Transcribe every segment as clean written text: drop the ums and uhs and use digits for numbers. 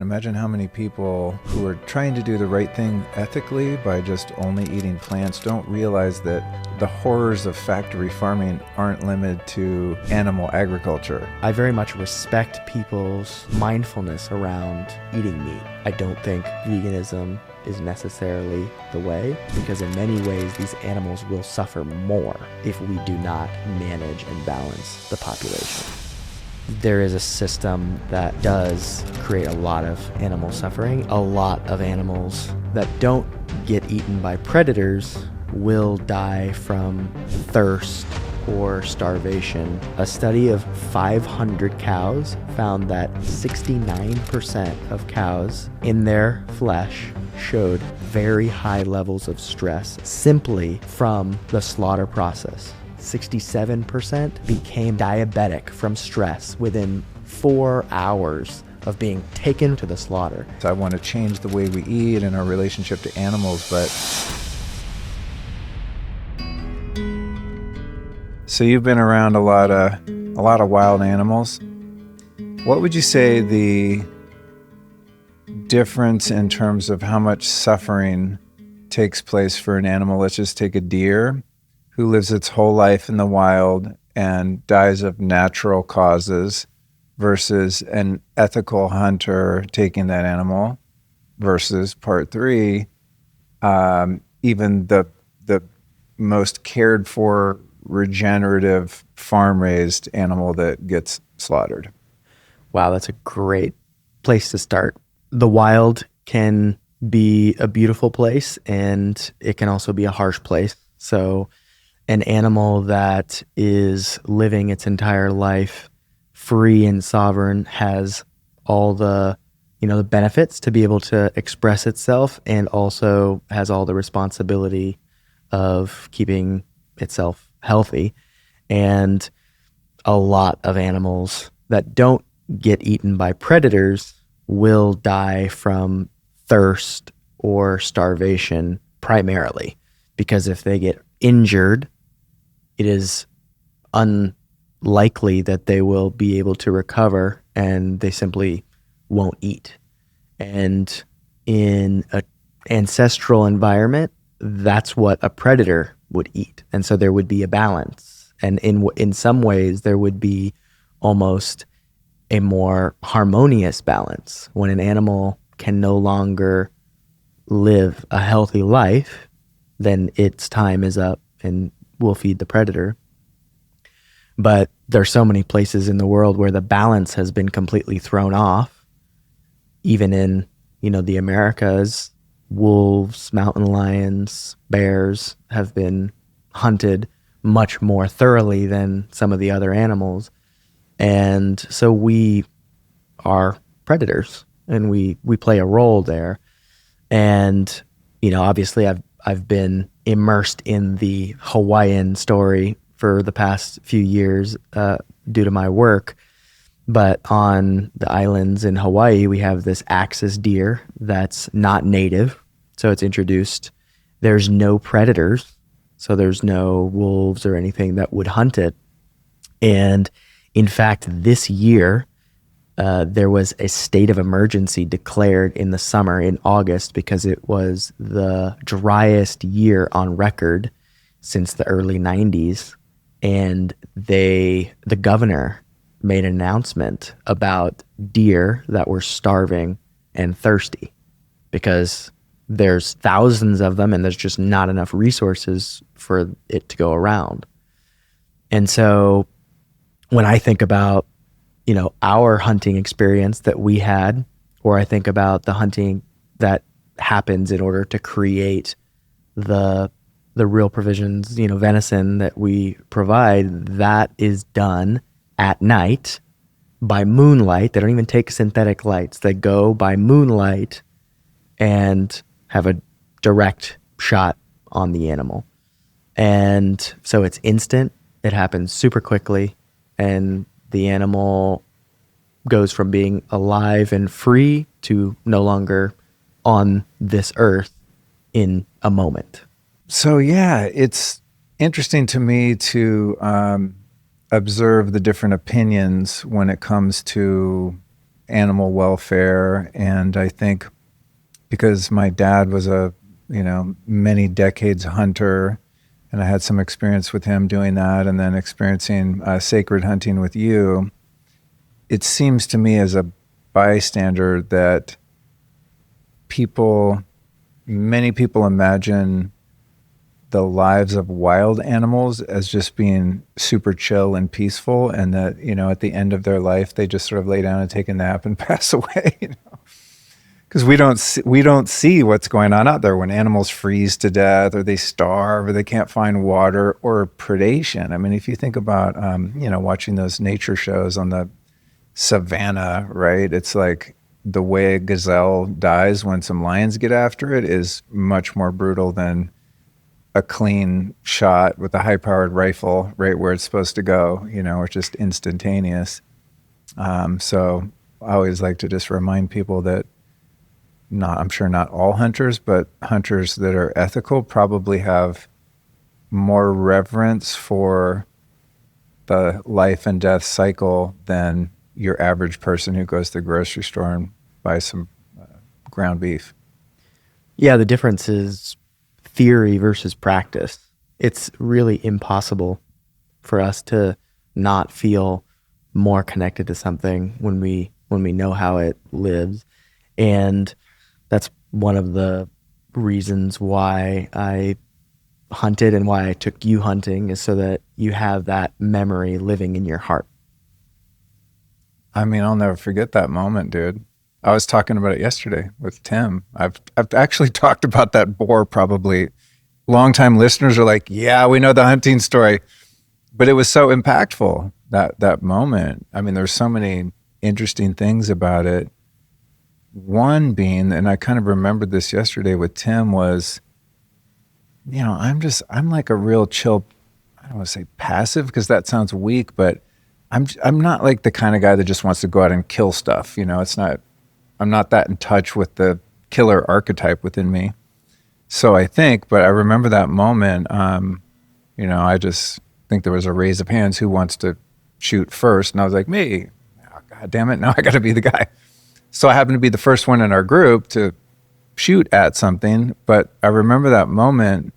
Imagine how many people who are trying to do the right thing ethically by just only eating plants don't realize that the horrors of factory farming aren't limited to animal agriculture. I very much respect people's mindfulness around eating meat. I don't think veganism is necessarily the way, because in many ways these animals will suffer more if we do not manage and balance the population. There is a system that does create a lot of animal suffering. A lot of animals that don't get eaten by predators will die from thirst or starvation. A study of 500 cows found that 69% of cows in their flesh showed very high levels of stress simply from the slaughter process. 67% became diabetic from stress within 4 hours of being taken to the slaughter. So I want to change the way we eat and our relationship to animals, but... So you've been around a lot of wild animals. What would you say the difference in terms of how much suffering takes place for an animal? Let's just take a deer who lives its whole life in the wild and dies of natural causes versus an ethical hunter taking that animal, versus part three, even the most cared for regenerative farm-raised animal that gets slaughtered. Wow, that's a great place to start. The wild can be a beautiful place and it can also be a harsh place. So an animal that is living its entire life free and sovereign has all the benefits to be able to express itself, and also has all the responsibility of keeping itself healthy. And a lot of animals that don't get eaten by predators will die from thirst or starvation primarily, because if they get injured, it is unlikely that they will be able to recover, and they simply won't eat. And in an ancestral environment, that's what a predator would eat. And so there would be a balance. And in some ways, there would be almost a more harmonious balance. When an animal can no longer live a healthy life, then its time is up and will feed the predator. But there's so many places in the world where the balance has been completely thrown off. Even in, the Americas, wolves, mountain lions, bears have been hunted much more thoroughly than some of the other animals. And so we are predators, and we play a role there. And, obviously I've been immersed in the Hawaiian story for the past few years due to my work. But on the islands in Hawaii, we have this axis deer that's not native. So it's introduced. There's no predators. So there's no wolves or anything that would hunt it. And in fact, this year, there was a state of emergency declared in the summer in August, because it was the driest year on record since the early 90s. And the governor made an announcement about deer that were starving and thirsty, because there's thousands of them and there's just not enough resources for it to go around. And so when I think about our hunting experience that we had, or I think about the hunting that happens in order to create the real provisions, venison that we provide, that is done at night by moonlight. They don't even take synthetic lights. They go by moonlight and have a direct shot on the animal. And so it's instant. It happens super quickly, and the animal goes from being alive and free to no longer on this earth in a moment. So yeah, it's interesting to me to observe the different opinions when it comes to animal welfare. And I think because my dad was a, many decades hunter, and I had some experience with him doing that, and then experiencing sacred hunting with you, it seems to me as a bystander that many people imagine the lives of wild animals as just being super chill and peaceful, and that, at the end of their life, they just sort of lay down and take a nap and pass away, Because we don't see what's going on out there when animals freeze to death, or they starve, or they can't find water, or predation. I mean, if you think about, watching those nature shows on the savannah, right? It's like the way a gazelle dies when some lions get after it is much more brutal than a clean shot with a high-powered rifle right where it's supposed to go, or just instantaneous. So I always like to just remind people that I'm sure not all hunters, but hunters that are ethical probably have more reverence for the life and death cycle than your average person who goes to the grocery store and buys some ground beef. Yeah, the difference is theory versus practice. It's really impossible for us to not feel more connected to something when we know how it lives. And that's one of the reasons why I hunted and why I took you hunting, is so that you have that memory living in your heart. I mean, I'll never forget that moment, dude. I was talking about it yesterday with Tim. I've actually talked about that boar probably. Longtime listeners are like, yeah, we know the hunting story. But it was so impactful, that moment. I mean, there's so many interesting things about it. One being, and I kind of remembered this yesterday with Tim, was, I'm like a real chill, I don't want to say passive because that sounds weak, but I'm not like the kind of guy that just wants to go out and kill stuff. I'm not that in touch with the killer archetype within me. So but I remember that moment, I just think there was a raise of hands, who wants to shoot first? And I was like, me. Oh, God damn it, now I got to be the guy. So I happened to be the first one in our group to shoot at something. But I remember that moment,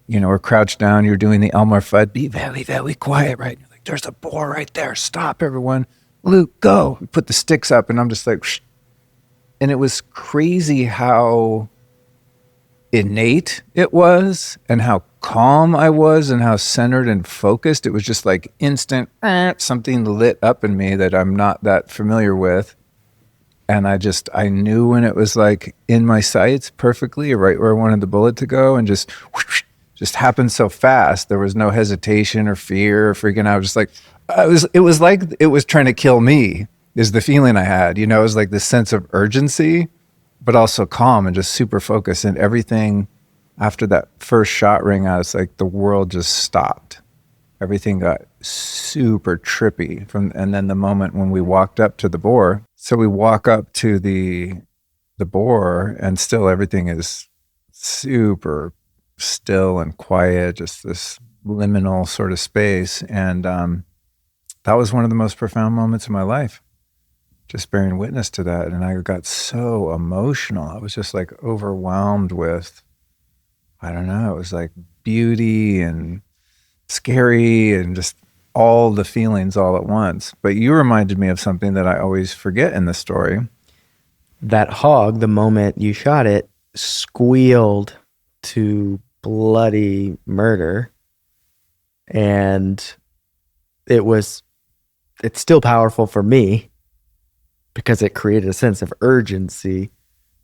we're crouched down, you're doing the Elmer Fudd, be very, very quiet, right? You're like, there's a boar right there. Stop, everyone. Luke, go. We put the sticks up, and I'm just like, shh. And it was crazy how innate it was, and how calm I was, and how centered and focused. It was just like instant, something lit up in me that I'm not that familiar with. And I knew when it was like in my sights perfectly, right where I wanted the bullet to go, and just happened so fast. There was no hesitation or fear or freaking out. Just like, it was like it was trying to kill me, is the feeling I had. It was like this sense of urgency, but also calm and just super focused. And everything after that first shot rang out, it's like the world just stopped. Everything got super trippy and then the moment when we walked up to the boar. So we walk up to the boar, and still everything is super still and quiet, just this liminal sort of space. And that was one of the most profound moments of my life, just bearing witness to that. And I got so emotional. I was just like overwhelmed with, I don't know, it was like beauty and scary and just all the feelings all at once. But you reminded me of something that I always forget in the story. That hog, the moment you shot it, squealed to bloody murder. And it's still powerful for me because it created a sense of urgency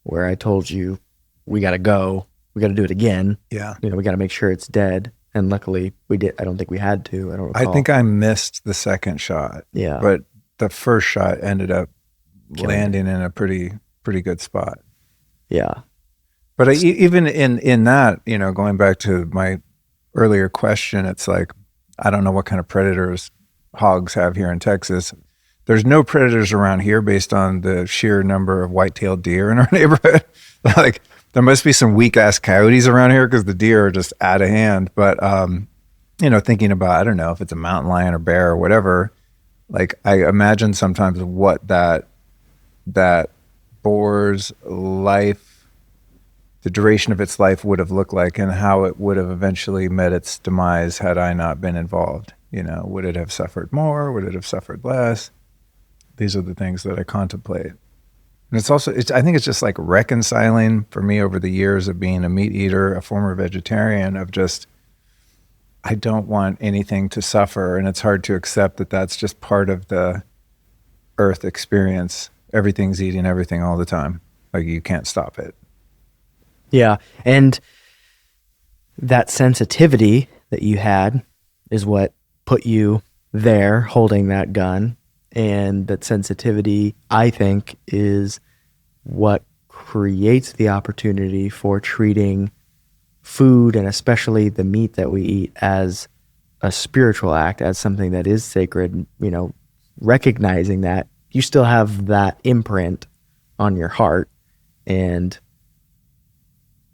where I told you, we got to go. We got to do it again. Yeah. We got to make sure it's dead. And luckily we did. I don't think we had to. I don't recall. I think I missed the second shot. Yeah. But the first shot ended up landing in a pretty good spot. Yeah. But even in that, going back to my earlier question, it's like, I don't know what kind of predators hogs have here in Texas. There's no predators around here based on the sheer number of white-tailed deer in our neighborhood. Like, there must be some weak-ass coyotes around here because the deer are just out of hand. But, thinking about, I don't know if it's a mountain lion or bear or whatever, like I imagine sometimes what that that boar's life, the duration of its life would have looked like, and how it would have eventually met its demise had I not been involved. Would it have suffered more? Would it have suffered less? These are the things that I contemplate. And I think it's just like reconciling for me over the years of being a meat eater, a former vegetarian, of just, I don't want anything to suffer. And it's hard to accept that that's just part of the earth experience. Everything's eating everything all the time. Like, you can't stop it. Yeah. And that sensitivity that you had is what put you there holding that gun. And that sensitivity, I think, is what creates the opportunity for treating food, and especially the meat that we eat, as a spiritual act, as something that is sacred. Recognizing that you still have that imprint on your heart. And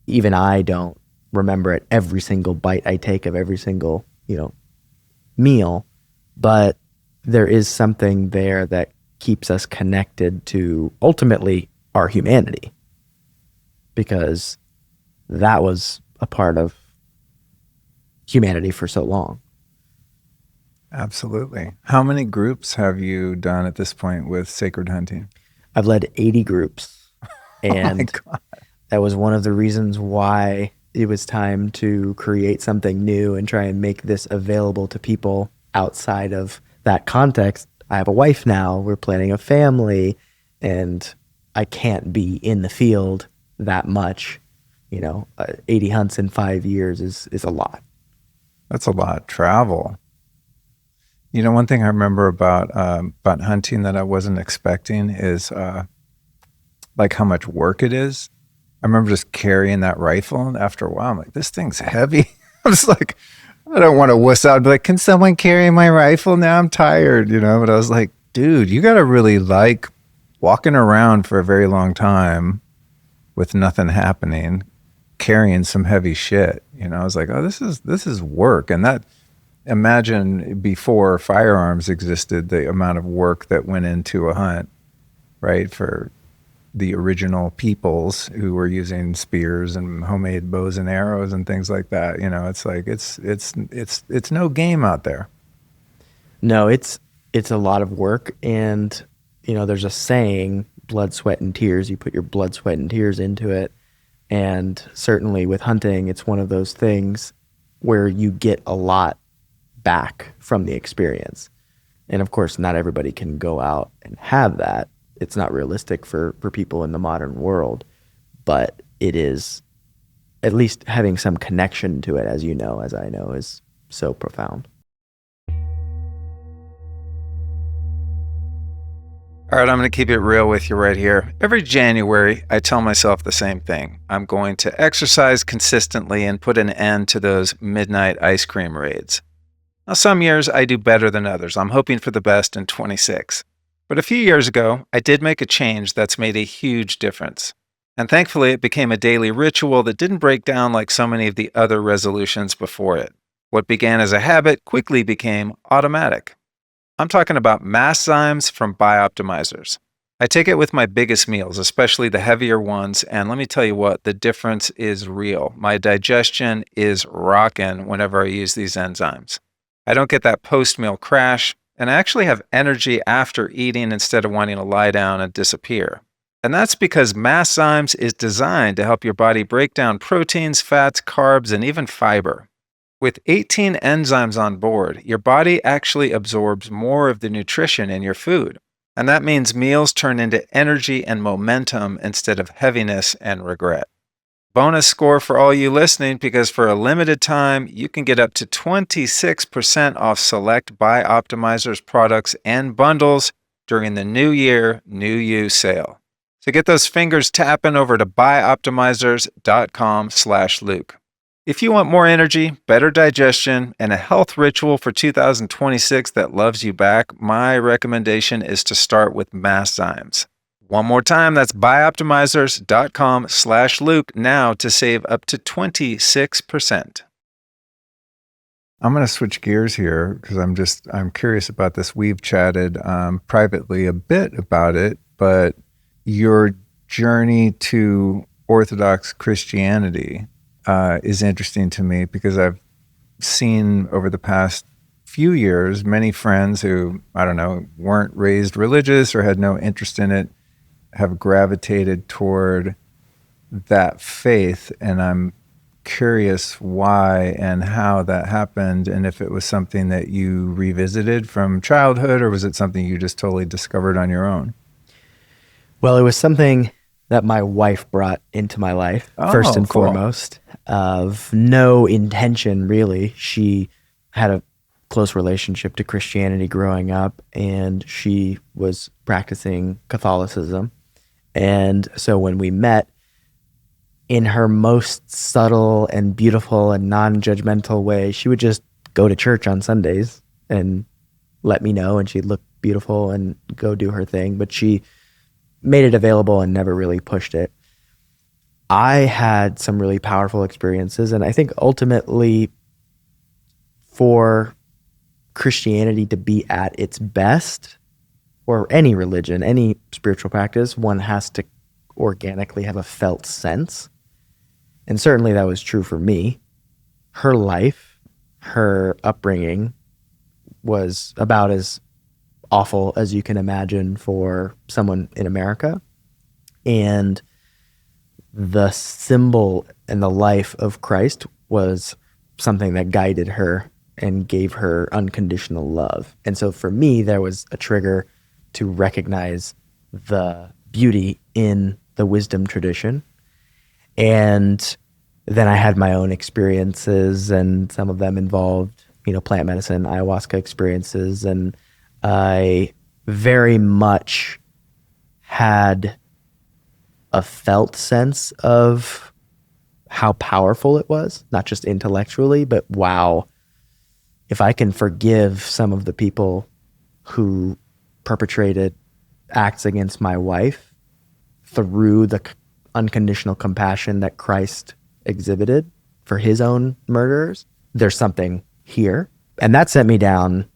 even I don't remember it every single bite I take of every single, meal, but there is something there that keeps us connected to ultimately our humanity, because that was a part of humanity for so long. Absolutely. How many groups have you done at this point with sacred hunting? I've led 80 groups, and Oh my God. that was one of the reasons why it was time to create something new and try and make this available to people outside of that context. I have a wife now, we're planning a family, and I can't be in the field that much. 80 hunts in 5 years is a lot. That's a lot. Travel. One thing I remember about hunting that I wasn't expecting is like how much work it is. I remember just carrying that rifle, and after a while, I'm like, this thing's heavy. I'm just like, I don't want to wuss out and be like, can someone carry my rifle now? I'm tired, But I was like, dude, you got to really like walking around for a very long time with nothing happening, carrying some heavy shit. I was like, oh, this is work. And that, imagine before firearms existed, the amount of work that went into a hunt, right? For the original peoples who were using spears and homemade bows and arrows and things like that. It's like, it's no game out there. No, it's a lot of work. And, there's a saying, blood, sweat, and tears. You put your blood, sweat, and tears into it. And certainly with hunting, it's one of those things where you get a lot back from the experience. And of course, not everybody can go out and have that. It's not realistic for people in the modern world, but it is, at least having some connection to it, as I know, is so profound. All right, I'm going to keep it real with you right here. Every January, I tell myself the same thing. I'm going to exercise consistently and put an end to those midnight ice cream raids. Now, some years I do better than others. I'm hoping for the best in 26. But a few years ago, I did make a change that's made a huge difference. And thankfully, it became a daily ritual that didn't break down like so many of the other resolutions before it. What began as a habit quickly became automatic. I'm talking about Masszymes from Bioptimizers. I take it with my biggest meals, especially the heavier ones, and let me tell you what, the difference is real. My digestion is rocking whenever I use these enzymes. I don't get that post-meal crash, and I actually have energy after eating instead of wanting to lie down and disappear. And that's because Masszymes is designed to help your body break down proteins, fats, carbs, and even fiber. With 18 enzymes on board, your body actually absorbs more of the nutrition in your food. And that means meals turn into energy and momentum instead of heaviness and regret. Bonus score for all you listening, because for a limited time, you can get up to 26% off select Bioptimizers products and bundles during the New Year, New You sale. So get those fingers tapping over to bioptimizers.com/Luke. If you want more energy, better digestion, and a health ritual for 2026 that loves you back, my recommendation is to start with Masszymes. One more time, that's bioptimizers.com/Luke now to save up to 26%. I'm going to switch gears here because I'm curious about this. We've chatted privately a bit about it, but your journey to Orthodox Christianity is interesting to me because I've seen over the past few years many friends who, I don't know, weren't raised religious or had no interest in it have gravitated toward that faith. And I'm curious why and how that happened, and if it was something that you revisited from childhood or was it something you just totally discovered on your own? Well, it was something that my wife brought into my life, first Oh, and cool. foremost, of no intention, really. She had a close relationship to Christianity growing up, and she was practicing Catholicism. And so when we met, in her most subtle and beautiful and non-judgmental way, she would just go to church on Sundays and let me know, and she'd look beautiful and go do her thing. But she made it available and never really pushed it. I had some really powerful experiences, and I think ultimately for Christianity to be at its best, or any religion, any spiritual practice, one has to organically have a felt sense. And certainly that was true for me. Her life, her upbringing was about as awful as you can imagine for someone in America. And the symbol and the life of Christ was something that guided her and gave her unconditional love. And so for me, there was a trigger to recognize the beauty in the wisdom tradition. And then I had my own experiences, and some of them involved, plant medicine, ayahuasca experiences. And I very much had a felt sense of how powerful it was, not just intellectually, but wow, if I can forgive some of the people who perpetrated acts against my wife through the unconditional compassion that Christ exhibited for his own murderers, there's something here. And that sent me down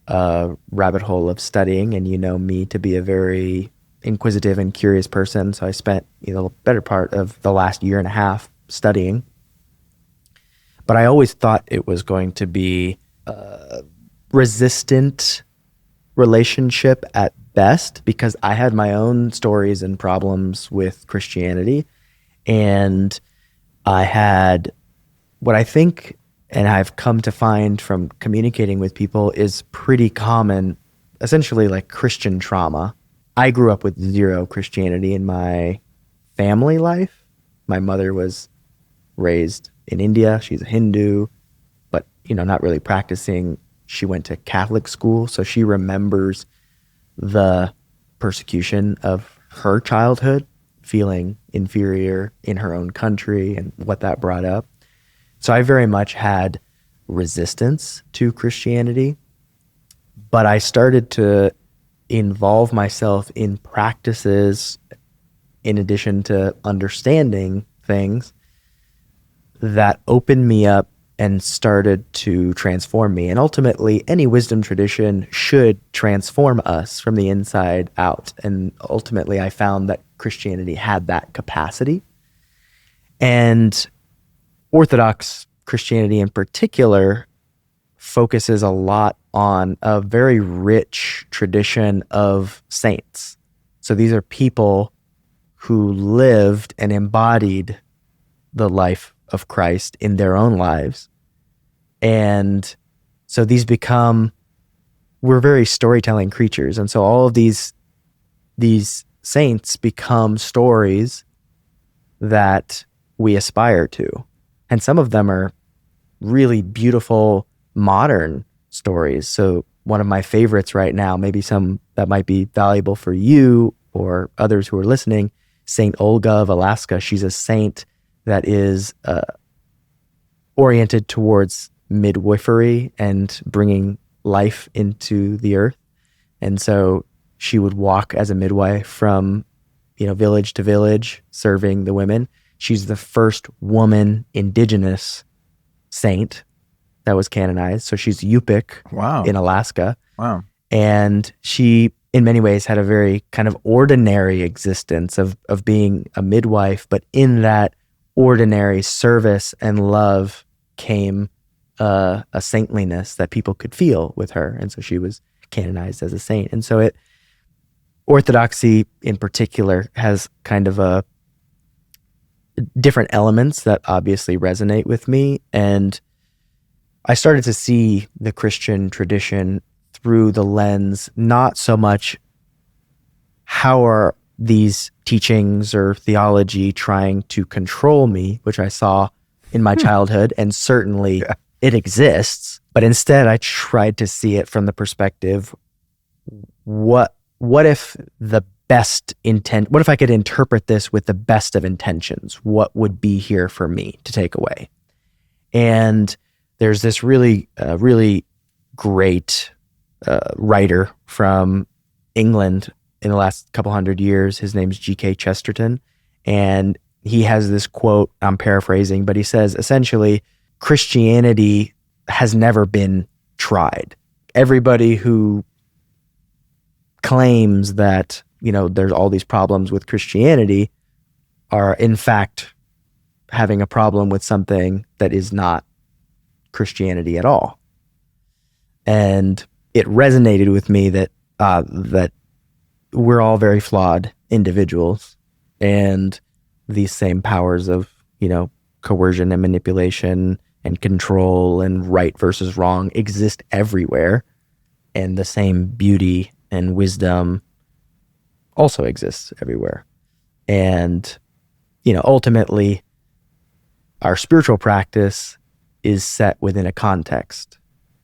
a rabbit hole of studying, and you know me to be a very inquisitive and curious person. So I spent, the better part of the last year and a half studying. But I always thought it was going to be a resistant relationship at best, because I had my own stories and problems with Christianity. And I had what I think, and I've come to find from communicating with people, is pretty common, essentially like Christian trauma. I grew up with zero Christianity in my family life. My mother was raised in India. She's a Hindu, but, not really practicing. She went to Catholic school, so she remembers the persecution of her childhood, feeling inferior in her own country and what that brought up. So I very much had resistance to Christianity, but I started to involve myself in practices in addition to understanding things that opened me up and started to transform me. And ultimately, any wisdom tradition should transform us from the inside out. And ultimately, I found that Christianity had that capacity. And Orthodox Christianity in particular focuses a lot on a very rich tradition of saints. So these are people who lived and embodied the life of Christ in their own lives. And so we're very storytelling creatures. And so all of these saints become stories that we aspire to. And some of them are really beautiful modern stories. So one of my favorites right now, maybe some that might be valuable for you or others who are listening, Saint Olga of Alaska. She's a saint that is oriented towards midwifery and bringing life into the earth. And so she would walk as a midwife from, village to village, serving the women. She's the first woman indigenous saint that was canonized. So she's Yupik Wow. in Alaska. Wow. And she in many ways had a very kind of ordinary existence of being a midwife, but in that ordinary service and love came a saintliness that people could feel with her. And so she was canonized as a saint. And so Orthodoxy in particular has kind of a different elements that obviously resonate with me. And I started to see the Christian tradition through the lens, not so much how are these teachings or theology trying to control me, which I saw in my childhood, and certainly it exists, but instead I tried to see it from the perspective, what if what if I could interpret this with the best of intentions? What would be here for me to take away? And there's this really great writer from England in the last couple hundred years. His name's G.K. Chesterton. And he has this quote, I'm paraphrasing, but he says, essentially, Christianity has never been tried. Everybody who claims that, there's all these problems with Christianity are in fact having a problem with something that is not Christianity at all. And it resonated with me that we're all very flawed individuals, and these same powers of, coercion and manipulation and control and right versus wrong exist everywhere. And the same beauty and wisdom also exists everywhere. And, ultimately, our spiritual practice is set within a context.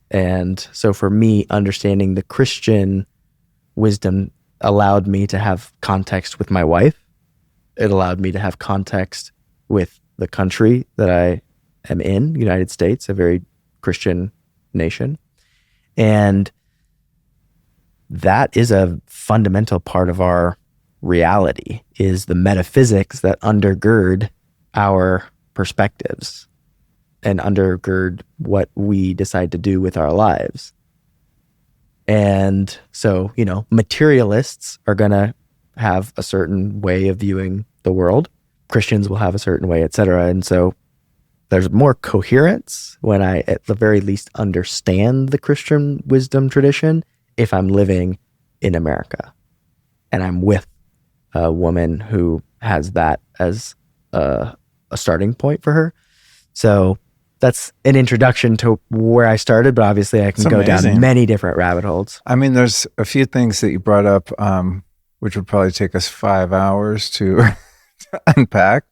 And so for me, understanding the Christian wisdom allowed me to have context with my wife. It allowed me to have context with the country that I am in, United States, a very Christian nation. And that is a fundamental part of our reality, is the metaphysics that undergird our perspectives and undergird what we decide to do with our lives. And so, materialists are going to have a certain way of viewing the world. Christians will have a certain way, et cetera. And so there's more coherence when I, at the very least, understand the Christian wisdom tradition if I'm living in America and I'm with a woman who has that as a starting point for her. So that's an introduction to where I started, but obviously I can go down many different rabbit holes. I mean, there's a few things that you brought up, which would probably take us 5 hours to unpack.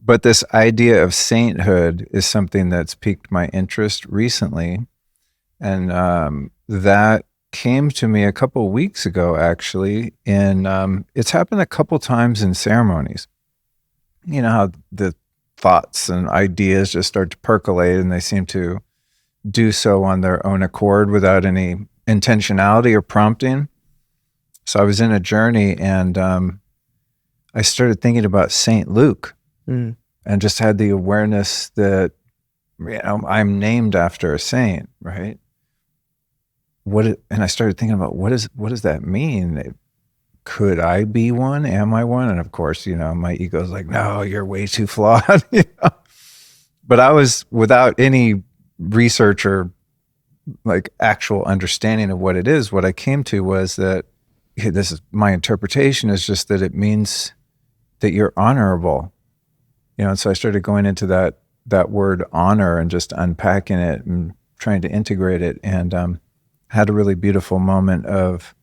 But this idea of sainthood is something that's piqued my interest recently. And that came to me a couple of weeks ago, actually. And it's happened a couple times in ceremonies. You know how the thoughts and ideas just start to percolate, and they seem to do so on their own accord without any intentionality or prompting. So I was in a journey, and I started thinking about Saint Luke, and just had the awareness that, I'm named after a saint, right? And I started thinking about what does that mean? Could I be one? Am I one? And of course, my ego's like, no, you're way too flawed. But I was, without any research or like actual understanding of what it is, what I came to was that, this is my interpretation, is just that it means that you're honorable. And so I started going into that word honor and just unpacking it and trying to integrate it, and had a really beautiful moment of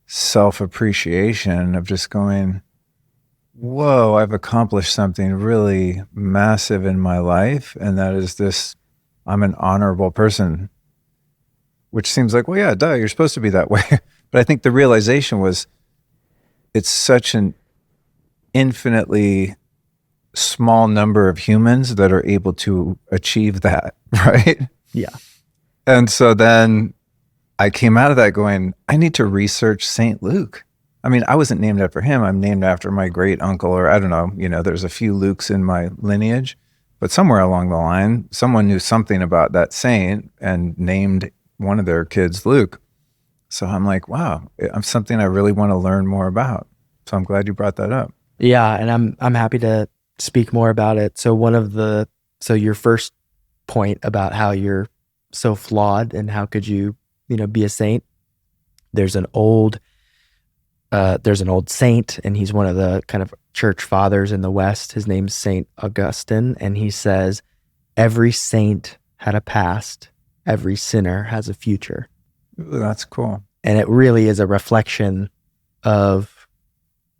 self-appreciation, of just going, whoa, I've accomplished something really massive in my life, and that is this, I'm an honorable person, which seems like, well, yeah, duh, you're supposed to be that way. But I think the realization was, it's such an infinitely small number of humans that are able to achieve that, right? Yeah. And so then I came out of that going, I need to research St. Luke. I mean, I wasn't named after him. I'm named after my great uncle, or I don't know, there's a few Lukes in my lineage, but somewhere along the line, someone knew something about that saint and named one of their kids Luke. So I'm like, wow, I'm something I really want to learn more about. So I'm glad you brought that up. Yeah, and I'm happy to speak more about it. So your first point about how you're so flawed and how could you, be a saint? There's an old saint, and he's one of the kind of church fathers in the West. His name's Saint Augustine, and he says, every saint had a past, every sinner has a future. Ooh, that's cool. And it really is a reflection of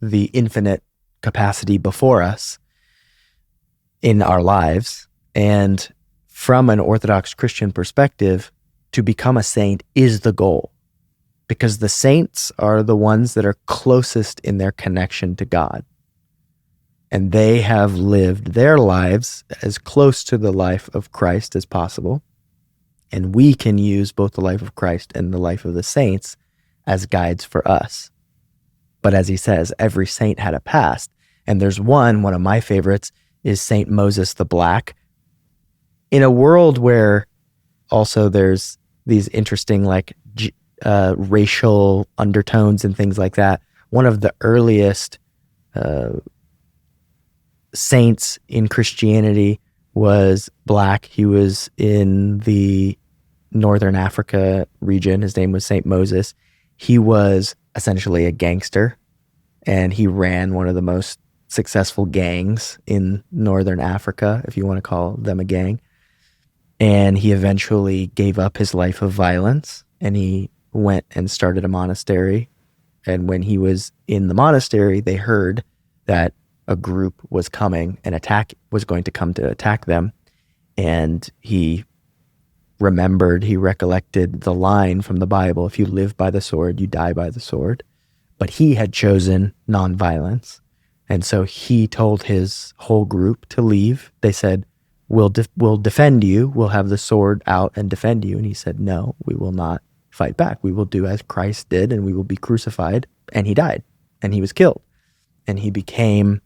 the infinite capacity before us in our lives. And from an Orthodox Christian perspective, to become a saint is the goal, because the saints are the ones that are closest in their connection to God. And they have lived their lives as close to the life of Christ as possible. And we can use both the life of Christ and the life of the saints as guides for us. But as he says, every saint had a past. And there's one of my favorites is Saint Moses the Black. In a world where also there's these interesting racial undertones and things like that, one of the earliest saints in Christianity was Black. He was in the Northern Africa region. His name was Saint Moses. He was essentially a gangster, and he ran one of the most successful gangs in Northern Africa, if you want to call them a gang. And he eventually gave up his life of violence, and he went and started a monastery. And when he was in the monastery, they heard that a group was coming, was going to come to attack them. And he recollected the line from the Bible, if you live by the sword, you die by the sword. But he had chosen nonviolence. And so he told his whole group to leave. They said, we'll defend you. We'll have the sword out and defend you. And he said, no, we will not fight back. We will do as Christ did, and we will be crucified. And he died, and he was killed. And he became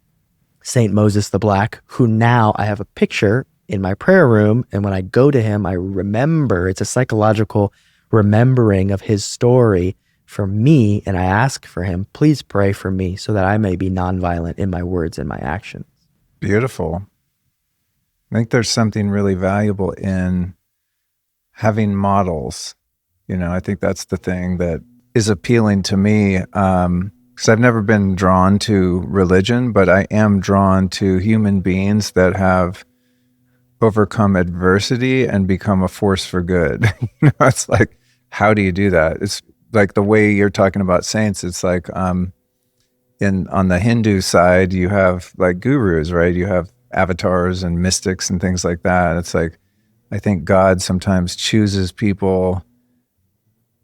Saint Moses the Black, who now I have a picture in my prayer room. And when I go to him, I remember, it's a psychological remembering of his story for me. And I ask for him, please pray for me so that I may be nonviolent in my words and my actions. Beautiful. I think there's something really valuable in having models. I think that's the thing that is appealing to me. Because I've never been drawn to religion, but I am drawn to human beings that have overcome adversity and become a force for good. It's like, how do you do that? It's like the way you're talking about saints. It's like on the Hindu side, you have like gurus, right? You have avatars and mystics and things like that. It's like, I think God sometimes chooses people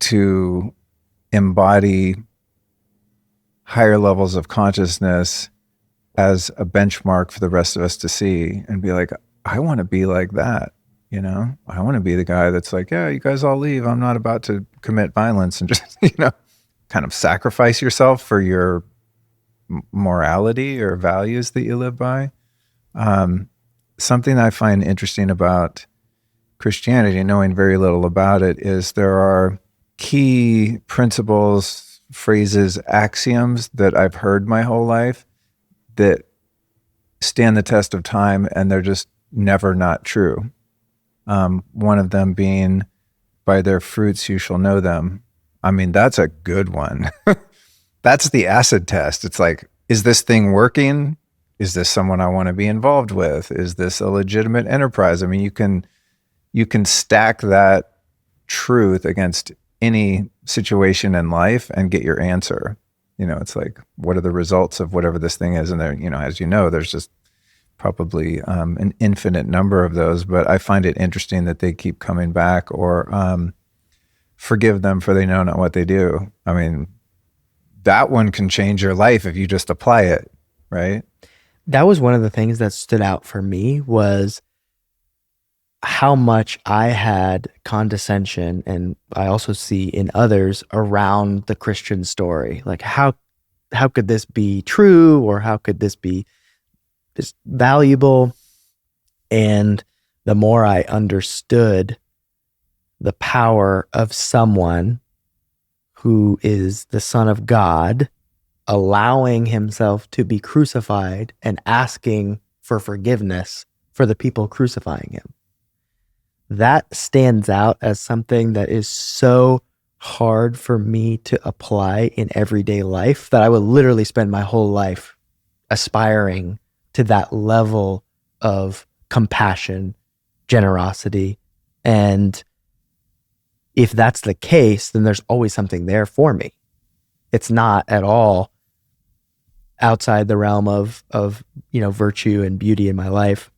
to embody higher levels of consciousness as a benchmark for the rest of us to see and be like, I want to be like that. I want to be the guy that's like, yeah, you guys all leave. I'm not about to commit violence and just, kind of sacrifice yourself for your morality or values that you live by. Something I find interesting about Christianity, knowing very little about it, is there are key principles, phrases, axioms that I've heard my whole life that stand the test of time, and they're just never not true. One of them being, by their fruits you shall know them. I mean, that's a good one. That's the acid test. It's like, is this thing working? Is this someone I want to be involved with? Is this a legitimate enterprise? I mean, you can stack that truth against any situation in life and get your answer. It's like, what are the results of whatever this thing is? And there, as there's just probably an infinite number of those, but I find it interesting that they keep coming back, or forgive them for they know not what they do. I mean, that one can change your life if you just apply it, right? That was one of the things that stood out for me, was how much I had condescension, and I also see in others, around the Christian story. Like, how could this be true, or how could this be just valuable? And the more I understood the power of someone who is the Son of God, allowing himself to be crucified and asking for forgiveness for the people crucifying him. That stands out as something that is so hard for me to apply in everyday life that I would literally spend my whole life aspiring to that level of compassion, generosity. And if that's the case, then there's always something there for me. It's not at all outside the realm of virtue and beauty in my life.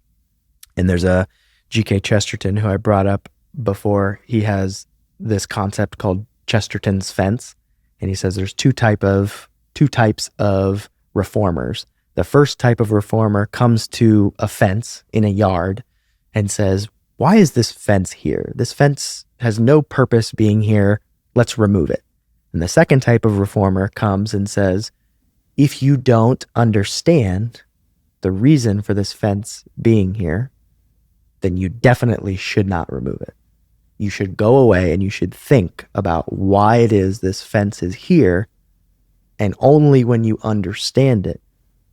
And there's a G.K. Chesterton who I brought up before. He has this concept called Chesterton's fence, and he says there's two types of reformers. The first type of reformer comes to a fence in a yard and says, "Why is this fence here? This fence has no purpose being here. Let's remove it." And the second type of reformer comes and says, "If you don't understand the reason for this fence being here, then you definitely should not remove it. You should go away and you should think about why it is this fence is here, and only when you understand it,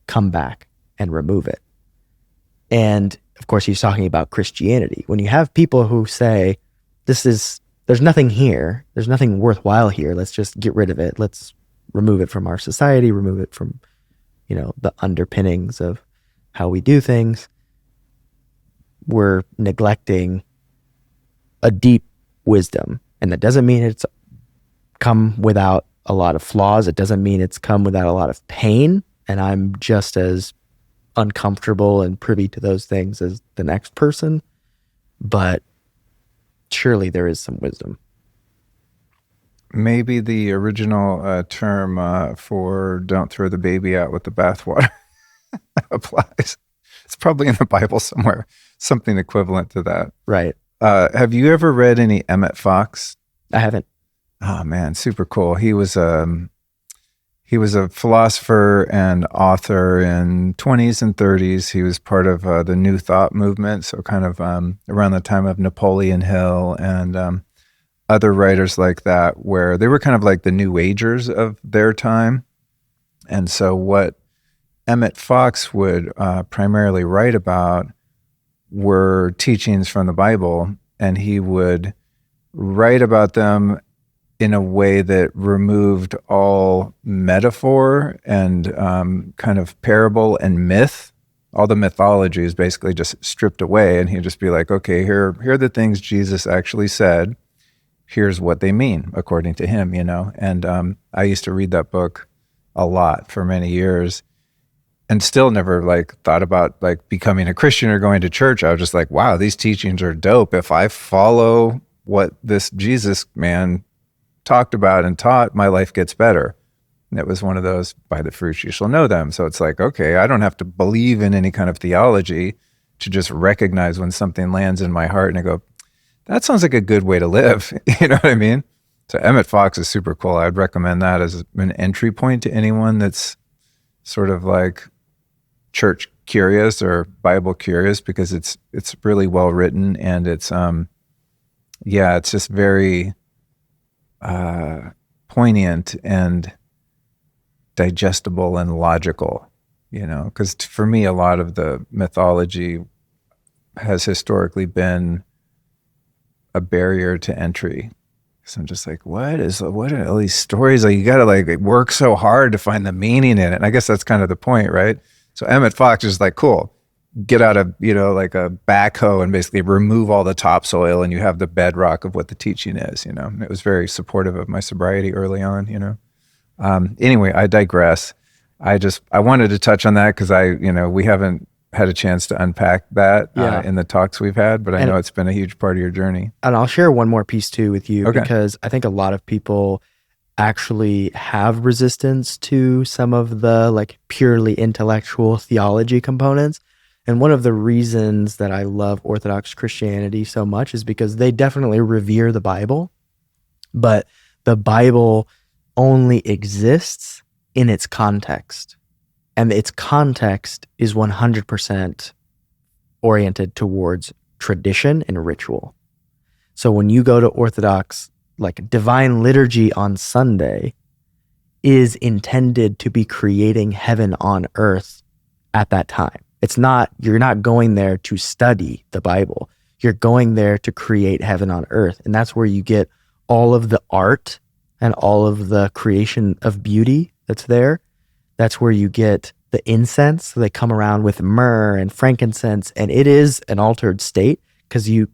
come back and remove it." And of course, he's talking about Christianity. When you have people who say, there's nothing here, there's nothing worthwhile here, let's just get rid of it, let's remove it from our society, remove it from, the underpinnings of how we do things, we're neglecting a deep wisdom. And that doesn't mean it's come without a lot of flaws. It doesn't mean it's come without a lot of pain. And I'm just as uncomfortable and privy to those things as the next person. But surely there is some wisdom. Maybe the original term for don't throw the baby out with the bathwater applies. It's probably in the Bible somewhere, something equivalent to that. Right. Have you ever read any Emmett Fox? I haven't. Oh man, super cool. He was a philosopher and author in 20s and 30s. He was part of the New Thought movement, so kind of around the time of Napoleon Hill and other writers like that, where they were kind of like the New Agers of their time. And so what Emmett Fox would primarily write about were teachings from the Bible, and he would write about them in a way that removed all metaphor and kind of parable and myth. All the mythology is basically just stripped away, and he'd just be like, okay, here are the things Jesus actually said. Here's what they mean, according to him, And I used to read that book a lot for many years and still never thought about becoming a Christian or going to church. I was just like, wow, these teachings are dope. If I follow what this Jesus man talked about and taught, my life gets better. And it was one of those, by the fruits you shall know them. So it's like, okay, I don't have to believe in any kind of theology to just recognize when something lands in my heart and I go, that sounds like a good way to live. You know what I mean? So Emmett Fox is super cool. I'd recommend that as an entry point to anyone that's sort of like church curious or Bible curious, because it's really well written, and it's it's just very poignant and digestible and logical, because for me a lot of the mythology has historically been a barrier to entry. So I'm just like, what are all these stories? You gotta work so hard to find the meaning in it. And I guess that's kind of the point, right? So Emmett Fox is like, cool, get out a a backhoe and basically remove all the topsoil, and you have the bedrock of what the teaching is. It was very supportive of my sobriety early on. Anyway, I digress. I wanted to touch on that because we haven't had a chance to unpack that in the talks we've had, but I know it's been a huge part of your journey. And I'll share one more piece too with you, okay, because I think a lot of people actually have resistance to some of the purely intellectual theology components. And one of the reasons that I love Orthodox Christianity so much is because they definitely revere the Bible, but the Bible only exists in its context. And its context is 100% oriented towards tradition and ritual. So when you go to Orthodox like divine liturgy on Sunday is intended to be creating heaven on earth at that time. You're not going there to study the Bible. You're going there to create heaven on earth. And that's where you get all of the art and all of the creation of beauty that's there. That's where you get the incense. So they come around with myrrh and frankincense, and it is an altered state because you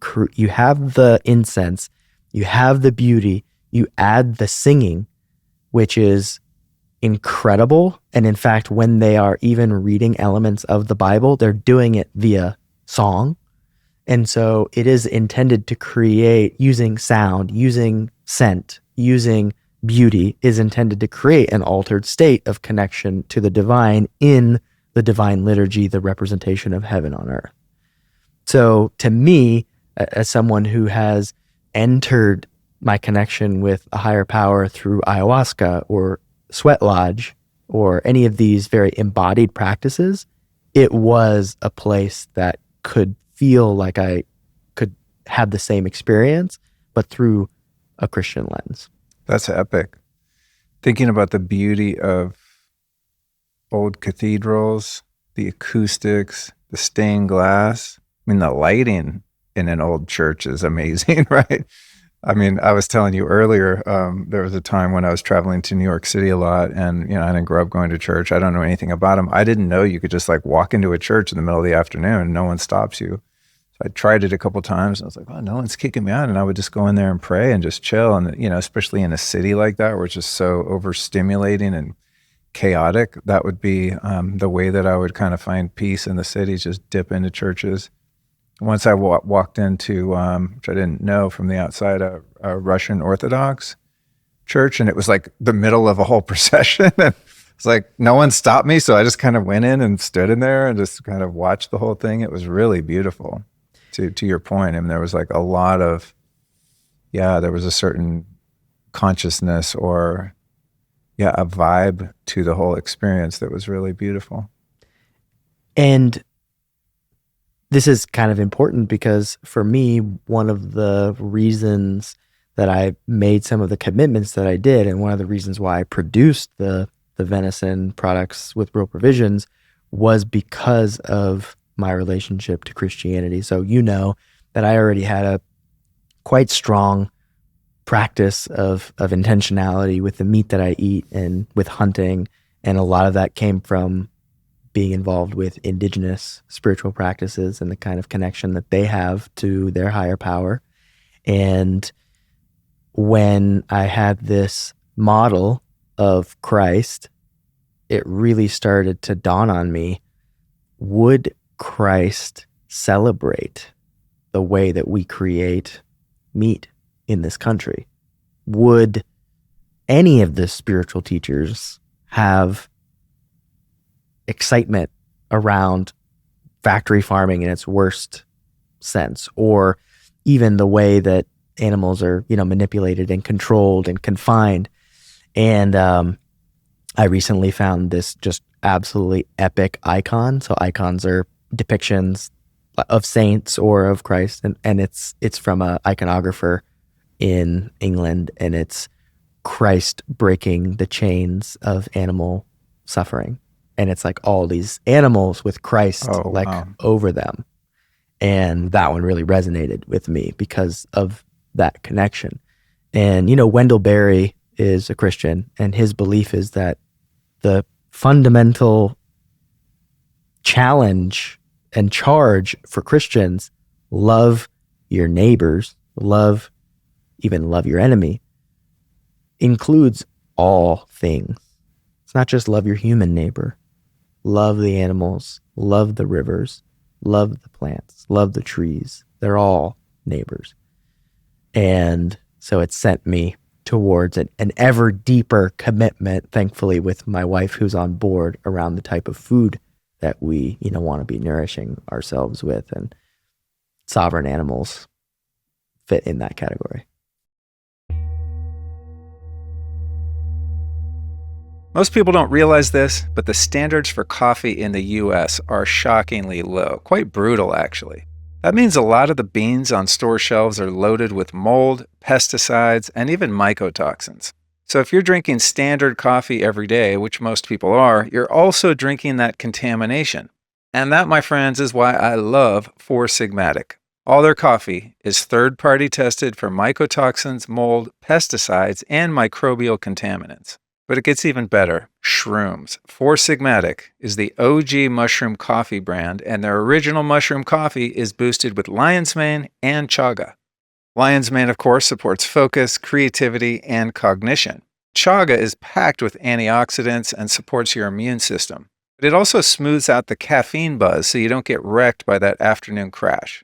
have the incense, you have the beauty, you add the singing, which is incredible. And in fact, when they are even reading elements of the Bible, they're doing it via song. And so it is intended to create, using sound, using scent, using beauty, is intended to create an altered state of connection to the divine in the divine liturgy, the representation of heaven on earth. So to me, as someone who has entered my connection with a higher power through ayahuasca or sweat lodge or any of these very embodied practices, it was a place that could feel like I could have the same experience, but through a Christian lens. That's epic. Thinking about the beauty of old cathedrals, the acoustics, the stained glass. I mean, the lighting in an old church is amazing, right? I mean, I was telling you earlier, there was a time when I was traveling to New York City a lot, and, I didn't grow up going to church. I don't know anything about them. I didn't know you could just like walk into a church in the middle of the afternoon and no one stops you. So I tried it a couple times and I was like, oh, no one's kicking me out. And I would just go in there and pray and just chill. And, especially in a city like that where it's just so overstimulating and chaotic, that would be the way that I would kind of find peace in the city, just dip into churches. Once I walked into, which I didn't know from the outside, a Russian Orthodox church, and it was like the middle of a whole procession. And it's like no one stopped me, so I just kind of went in and stood in there and just kind of watched the whole thing. It was really beautiful. To your point, I mean, there was like a lot of, there was a certain consciousness or, a vibe to the whole experience that was really beautiful. And this is kind of important because for me, one of the reasons that I made some of the commitments that I did, and one of the reasons why I produced the venison products with Real Provisions, was because of my relationship to Christianity. So that I already had a quite strong practice of intentionality with the meat that I eat and with hunting, and a lot of that came from being involved with indigenous spiritual practices and the kind of connection that they have to their higher power. And when I had this model of Christ, it really started to dawn on me, would Christ celebrate the way that we create meat in this country? Would any of the spiritual teachers have excitement around factory farming in its worst sense, or even the way that animals are, manipulated and controlled and confined? And I recently found this just absolutely epic icon. So icons are depictions of saints or of Christ, and it's from a iconographer in England, and it's Christ breaking the chains of animal suffering. And it's like all these animals with Christ over them. And that one really resonated with me because of that connection. And, Wendell Berry is a Christian, and his belief is that the fundamental challenge and charge for Christians, love your neighbors, love your enemy, includes all things. It's not just love your human neighbor. Love the animals, love the rivers, love the plants, love the trees. They're all neighbors. And so it sent me towards an ever deeper commitment, thankfully, with my wife, who's on board, around the type of food that we, want to be nourishing ourselves with. And sovereign animals fit in that category. Most people don't realize this, but the standards for coffee in the US are shockingly low, quite brutal actually. That means a lot of the beans on store shelves are loaded with mold, pesticides, and even mycotoxins. So if you're drinking standard coffee every day, which most people are, you're also drinking that contamination. And that, my friends, is why I love Four Sigmatic. All their coffee is third-party tested for mycotoxins, mold, pesticides, and microbial contaminants. But it gets even better. Shrooms. Four Sigmatic is the OG mushroom coffee brand, and their original mushroom coffee is boosted with lion's mane and chaga. Lion's mane, of course, supports focus, creativity, and cognition. Chaga is packed with antioxidants and supports your immune system. But it also smooths out the caffeine buzz so you don't get wrecked by that afternoon crash.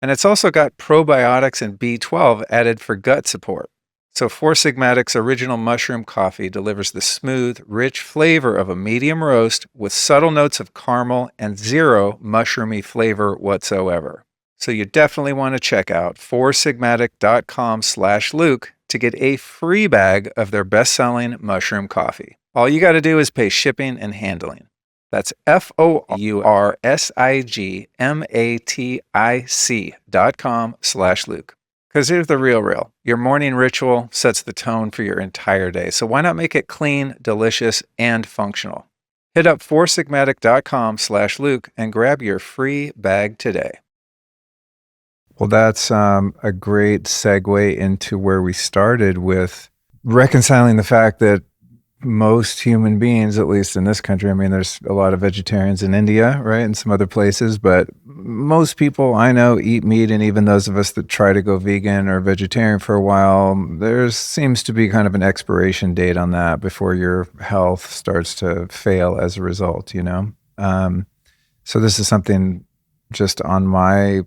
And it's also got probiotics and B12 added for gut support. So Four Sigmatic's original mushroom coffee delivers the smooth, rich flavor of a medium roast with subtle notes of caramel and zero mushroomy flavor whatsoever. So you definitely want to check out foursigmatic.com/Luke to get a free bag of their best-selling mushroom coffee. All you got to do is pay shipping and handling. That's foursigmatic.com/Luke. Because here's the real. Your morning ritual sets the tone for your entire day. So why not make it clean, delicious, and functional? Hit up foursigmatic.com/Luke and grab your free bag today. Well, that's a great segue into where we started with reconciling the fact that most human beings, at least in this country, I mean, there's a lot of vegetarians in India, right, and some other places, but most people I know eat meat, and even those of us that try to go vegan or vegetarian for a while, there seems to be kind of an expiration date on that before your health starts to fail as a result, you know? So this is something just on my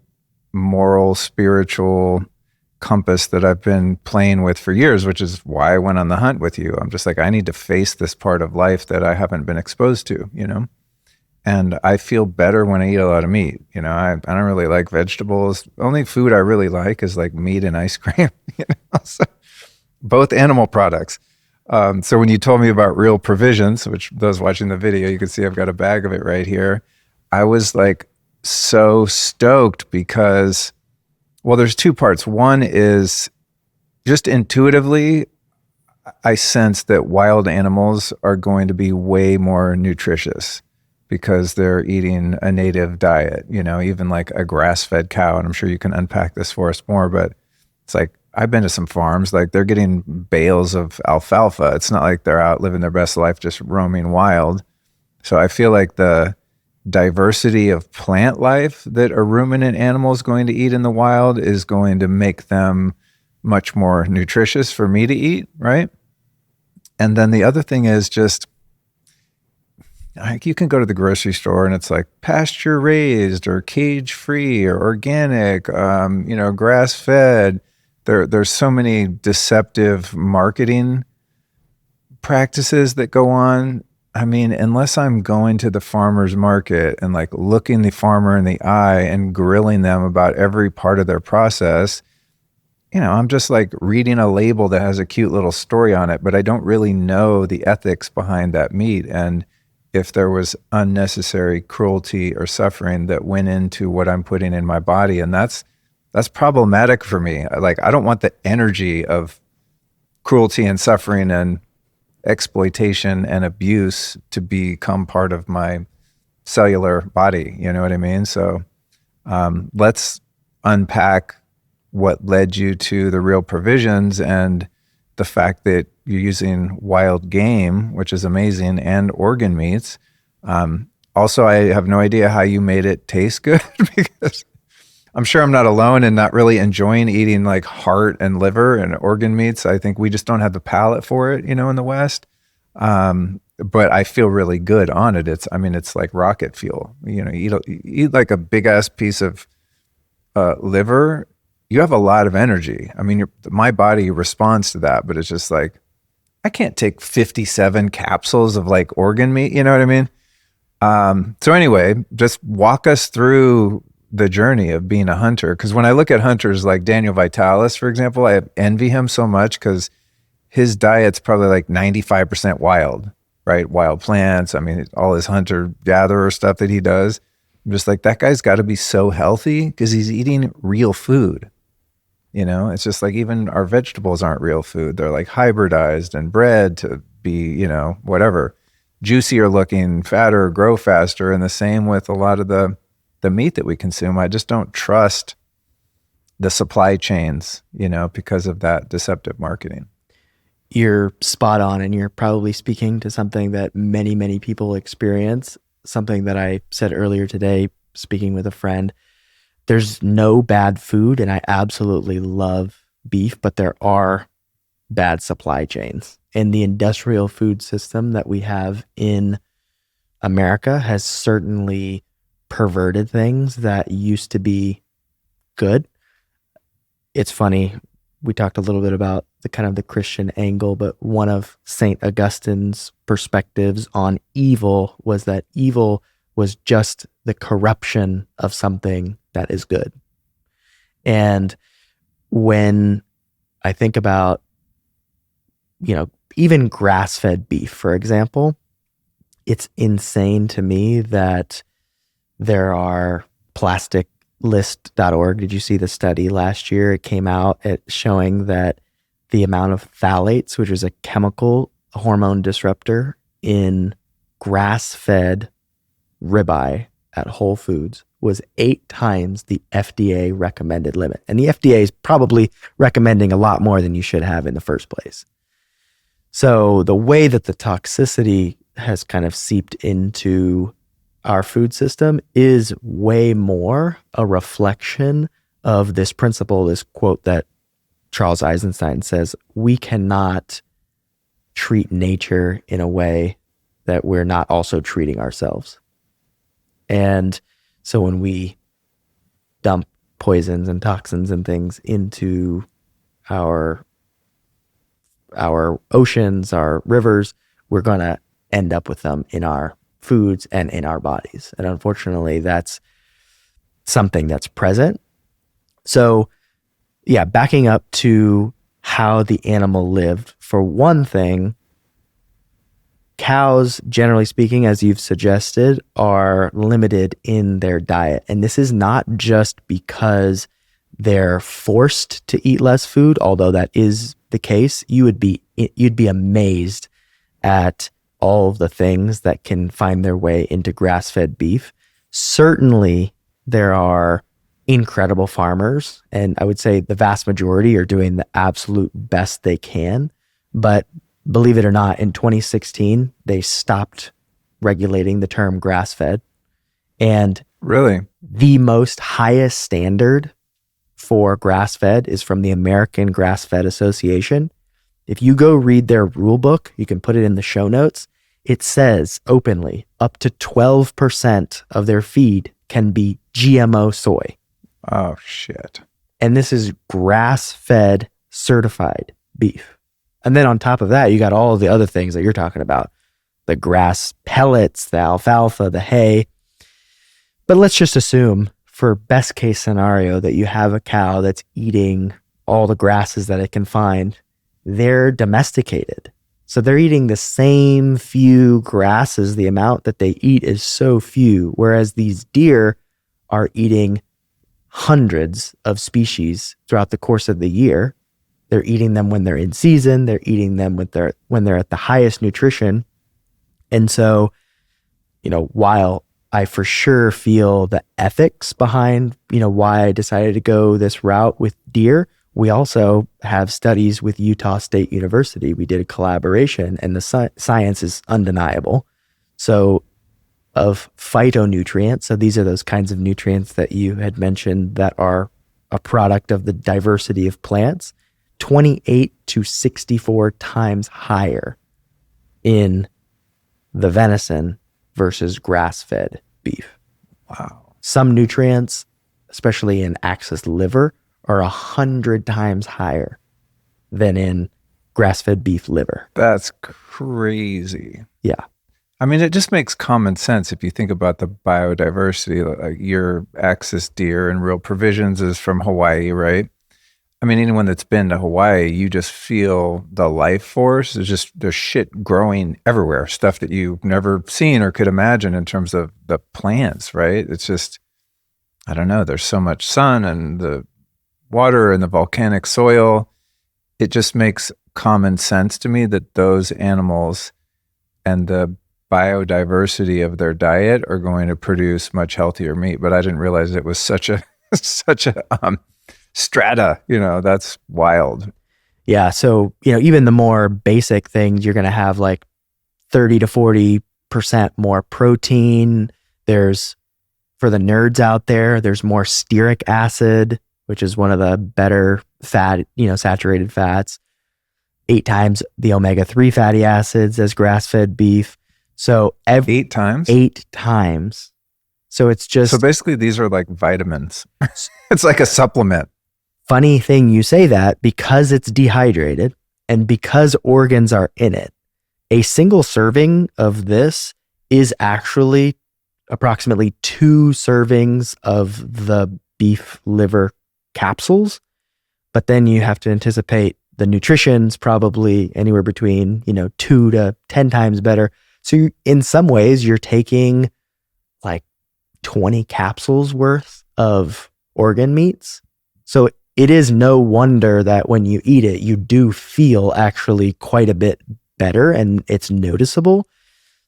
moral, spiritual compass that I've been playing with for years, which is why I went on the hunt with you. I'm just like, I need to face this part of life that I haven't been exposed to, you know? And I feel better when I eat a lot of meat. You know, I don't really like vegetables. The only food I really like is like meat and ice cream, you know? So, both animal products. So when you told me about Real Provisions, which those watching the video, you can see I've got a bag of it right here. I was like so stoked because, well, there's two parts. One is just intuitively, I sense that wild animals are going to be way more nutritious because they're eating a native diet, you know, even like a grass-fed cow. And I'm sure you can unpack this for us more, but it's like, I've been to some farms, like they're getting bales of alfalfa. It's not like they're out living their best life just roaming wild. So I feel like the diversity of plant life that a ruminant animal is going to eat in the wild is going to make them much more nutritious for me to eat, right? And then the other thing is just, like, you can go to the grocery store and it's like pasture raised or cage free or organic, you know, grass fed. There's so many deceptive marketing practices that go on. I mean, unless I'm going to the farmer's market and like looking the farmer in the eye and grilling them about every part of their process, you know, I'm just like reading a label that has a cute little story on it, but I don't really know the ethics behind that meat. And if there was unnecessary cruelty or suffering that went into what I'm putting in my body, and that's problematic for me. Like, I don't want the energy of cruelty and suffering and exploitation and abuse to become part of my cellular body. You know what I mean? So let's unpack what led you to the Real Provisions and the fact that you're using wild game, which is amazing, and organ meats. Also, I have no idea how you made it taste good because I'm sure I'm not alone in not really enjoying eating like heart and liver and organ meats. I think we just don't have the palate for it, you know, in the West. But I feel really good on it. It's like rocket fuel. You know, you eat like a big ass piece of liver, you have a lot of energy. I mean, my body responds to that, but it's just like, I can't take 57 capsules of like organ meat. You know what I mean? So anyway, just walk us through the journey of being a hunter. Because when I look at hunters like Daniel Vitalis, for example, I envy him so much because his diet's probably like 95% wild, right? Wild plants. I mean, all his hunter-gatherer stuff that he does. I'm just like, that guy's got to be so healthy because he's eating real food. You know, it's just like even our vegetables aren't real food. They're like hybridized and bred to be, you know, whatever, juicier looking, fatter, grow faster. And the same with a lot of the meat that we consume. I just don't trust the supply chains, you know, because of that deceptive marketing. You're spot on, and you're probably speaking to something that many, many people experience. Something that I said earlier today, speaking with a friend. There's no bad food, and I absolutely love beef, but there are bad supply chains. And the industrial food system that we have in America has certainly perverted things that used to be good. It's funny, we talked a little bit about the kind of the Christian angle, but one of St. Augustine's perspectives on evil was that evil was just the corruption of something that is good. And when I think about, you know, even grass-fed beef, for example, it's insane to me that there are plasticlist.org. Did you see the study last year? It came out showing that the amount of phthalates, which is a chemical hormone disruptor in grass-fed ribeye at Whole Foods, was 8 times the FDA recommended limit. And the FDA is probably recommending a lot more than you should have in the first place. So the way that the toxicity has kind of seeped into our food system is way more a reflection of this principle, this quote that Charles Eisenstein says, we cannot treat nature in a way that we're not also treating ourselves. And so when we dump poisons and toxins and things into our oceans, our rivers, we're going to end up with them in our foods and in our bodies. And unfortunately, that's something that's present. So yeah, backing up to how the animal lived. For one thing, cows, generally speaking, as you've suggested, are limited in their diet. And this is not just because they're forced to eat less food, although that is the case. You'd be amazed at all of the things that can find their way into grass-fed beef. Certainly, there are incredible farmers, and I would say the vast majority are doing the absolute best they can. But believe it or not, in 2016, they stopped regulating the term grass-fed. And Really? the most highest standard for grass-fed is from the American Grass-Fed Association. If you go read their rule book, you can put it in the show notes. It says openly up to 12% of their feed can be GMO soy. Oh, shit. And this is grass-fed certified beef. And then on top of that, you got all of the other things that you're talking about. The grass pellets, the alfalfa, the hay. But let's just assume, for best case scenario, that you have a cow that's eating all the grasses that it can find. They're domesticated. So they're eating the same few grasses. The amount that they eat is so few, whereas these deer are eating hundreds of species throughout the course of the year. They're eating them when they're in season. They're eating them when they're at the highest nutrition. And so, you know, while I for sure feel the ethics behind, you know, why I decided to go this route with deer, we also have studies with Utah State University. We did a collaboration, and the science is undeniable. So of phytonutrients, so these are those kinds of nutrients that you had mentioned that are a product of the diversity of plants, 28 to 64 times higher in the venison versus grass-fed beef. Wow. Some nutrients, especially in axis liver, are 100 times higher than in grass-fed beef liver. That's crazy. Yeah. I mean, it just makes common sense if you think about the biodiversity. Like your axis deer and Real Provisions is from Hawaii, right? I mean, anyone that's been to Hawaii, you just feel the life force. There's shit growing everywhere, stuff that you've never seen or could imagine in terms of the plants, right? It's just, I don't know, there's so much sun and the water and the volcanic soil. It just makes common sense to me that those animals and the biodiversity of their diet are going to produce much healthier meat. But I didn't realize it was such a such a strata. That's wild. Yeah. So, even the more basic things, you're going to have like 30 to 40% more protein. There's, for the nerds out there, there's more stearic acid, which is one of the better fat, saturated fats. 8 times the omega-3 fatty acids as grass-fed beef. So 8 times? 8 times. So it's just... So basically these are like vitamins. It's like a supplement. Funny thing you say that, because it's dehydrated and because organs are in it. A single serving of this is actually approximately 2 servings of the beef liver capsules. But then you have to anticipate the nutrition's probably anywhere between, 2 to 10 times better. So in some ways, you're taking like 20 capsules worth of organ meats. So it is no wonder that when you eat it, you do feel actually quite a bit better and it's noticeable.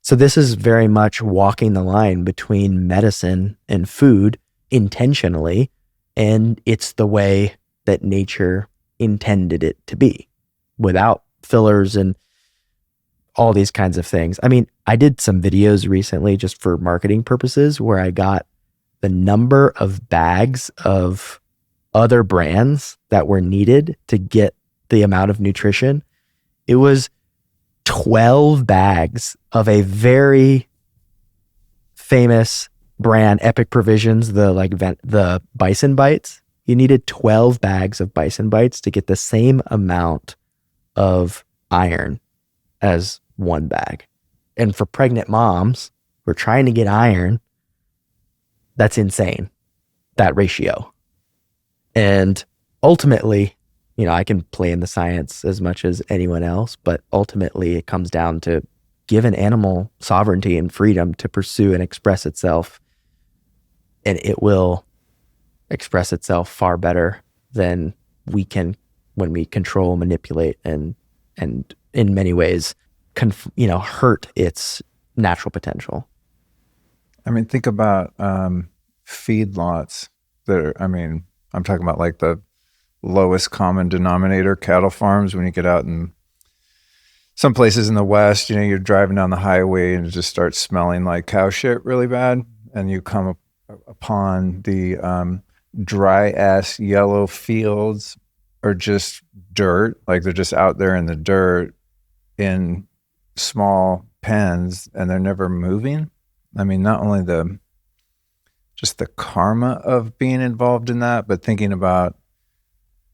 So this is very much walking the line between medicine and food intentionally. And it's the way that nature intended it to be, without fillers and all these kinds of things. I mean, I did some videos recently just for marketing purposes where I got the number of bags of other brands that were needed to get the amount of nutrition. It was 12 bags of a very famous brand, Epic Provisions, the bison bites. You needed 12 bags of bison bites to get the same amount of iron as one bag. And for pregnant moms, we're trying to get iron. That's insane, that ratio. And ultimately, I can play in the science as much as anyone else, but ultimately it comes down to give an animal sovereignty and freedom to pursue and express itself. And it will express itself far better than we can when we control, manipulate, and in many ways, hurt its natural potential. I mean, think about feedlots that are, I'm talking about like the lowest common denominator cattle farms. When you get out in some places in the West, you're driving down the highway and it just starts smelling like cow shit really bad. And you come upon the dry ass yellow fields are just dirt. Like they're just out there in the dirt in small pens and they're never moving. I mean, not only just the karma of being involved in that, but thinking about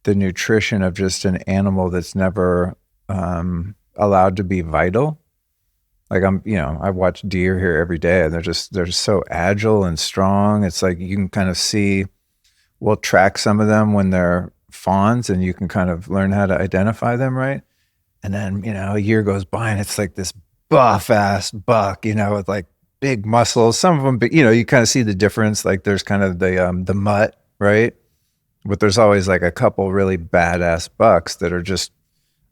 the nutrition of just an animal that's never allowed to be vital. Like I watch deer here every day and they're just so agile and strong. It's like you can kind of see, we'll track some of them when they're fawns and you can kind of learn how to identify them, right? And then, a year goes by and it's like this buff ass buck, with like big muscles. Some of them, but you kind of see the difference. Like there's kind of the mutt, right? But there's always like a couple really badass bucks that are just,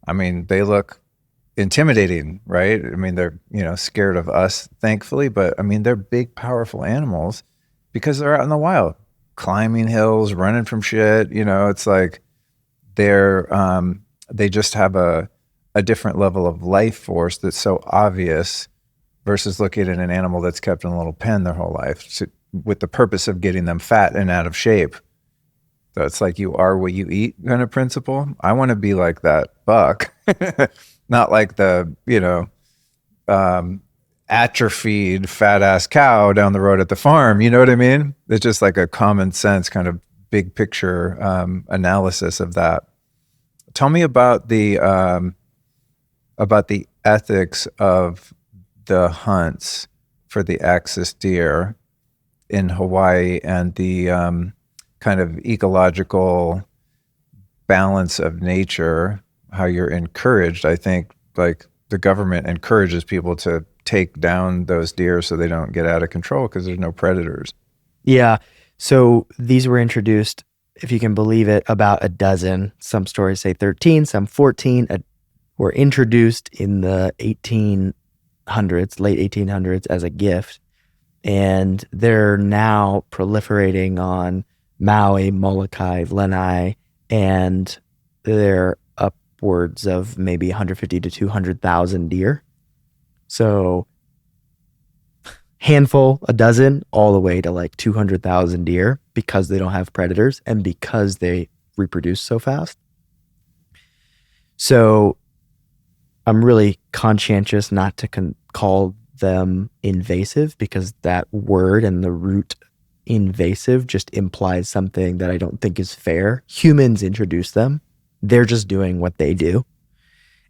they look intimidating, right? They're, scared of us, thankfully, but they're big, powerful animals because they're out in the wild, climbing hills, running from shit. It's like they just have a different level of life force that's so obvious versus looking at an animal that's kept in a little pen their whole life with the purpose of getting them fat and out of shape. So it's like you are what you eat kind of principle. I want to be like that buck, not like the, atrophied fat ass cow down the road at the farm. You know what I mean? It's just like a common sense kind of big picture analysis of that. Tell me about the ethics of the hunts for the axis deer in Hawaii and the kind of ecological balance of nature, how you're encouraged. I think like the government encourages people to take down those deer so they don't get out of control because there's no predators. Yeah. So these were introduced, if you can believe it, about a dozen. Some stories say 13, some 14, were introduced in the 1800s, late 1800s as a gift. And they're now proliferating on Maui, Molokai, Lanai, and they're upwards of maybe 150 to 200,000 deer. So handful, a dozen, all the way to like 200,000 deer because they don't have predators and because they reproduce so fast. So I'm really conscientious not to call them invasive because that word and the root invasive just implies something that I don't think is fair. Humans introduce them. They're just doing what they do.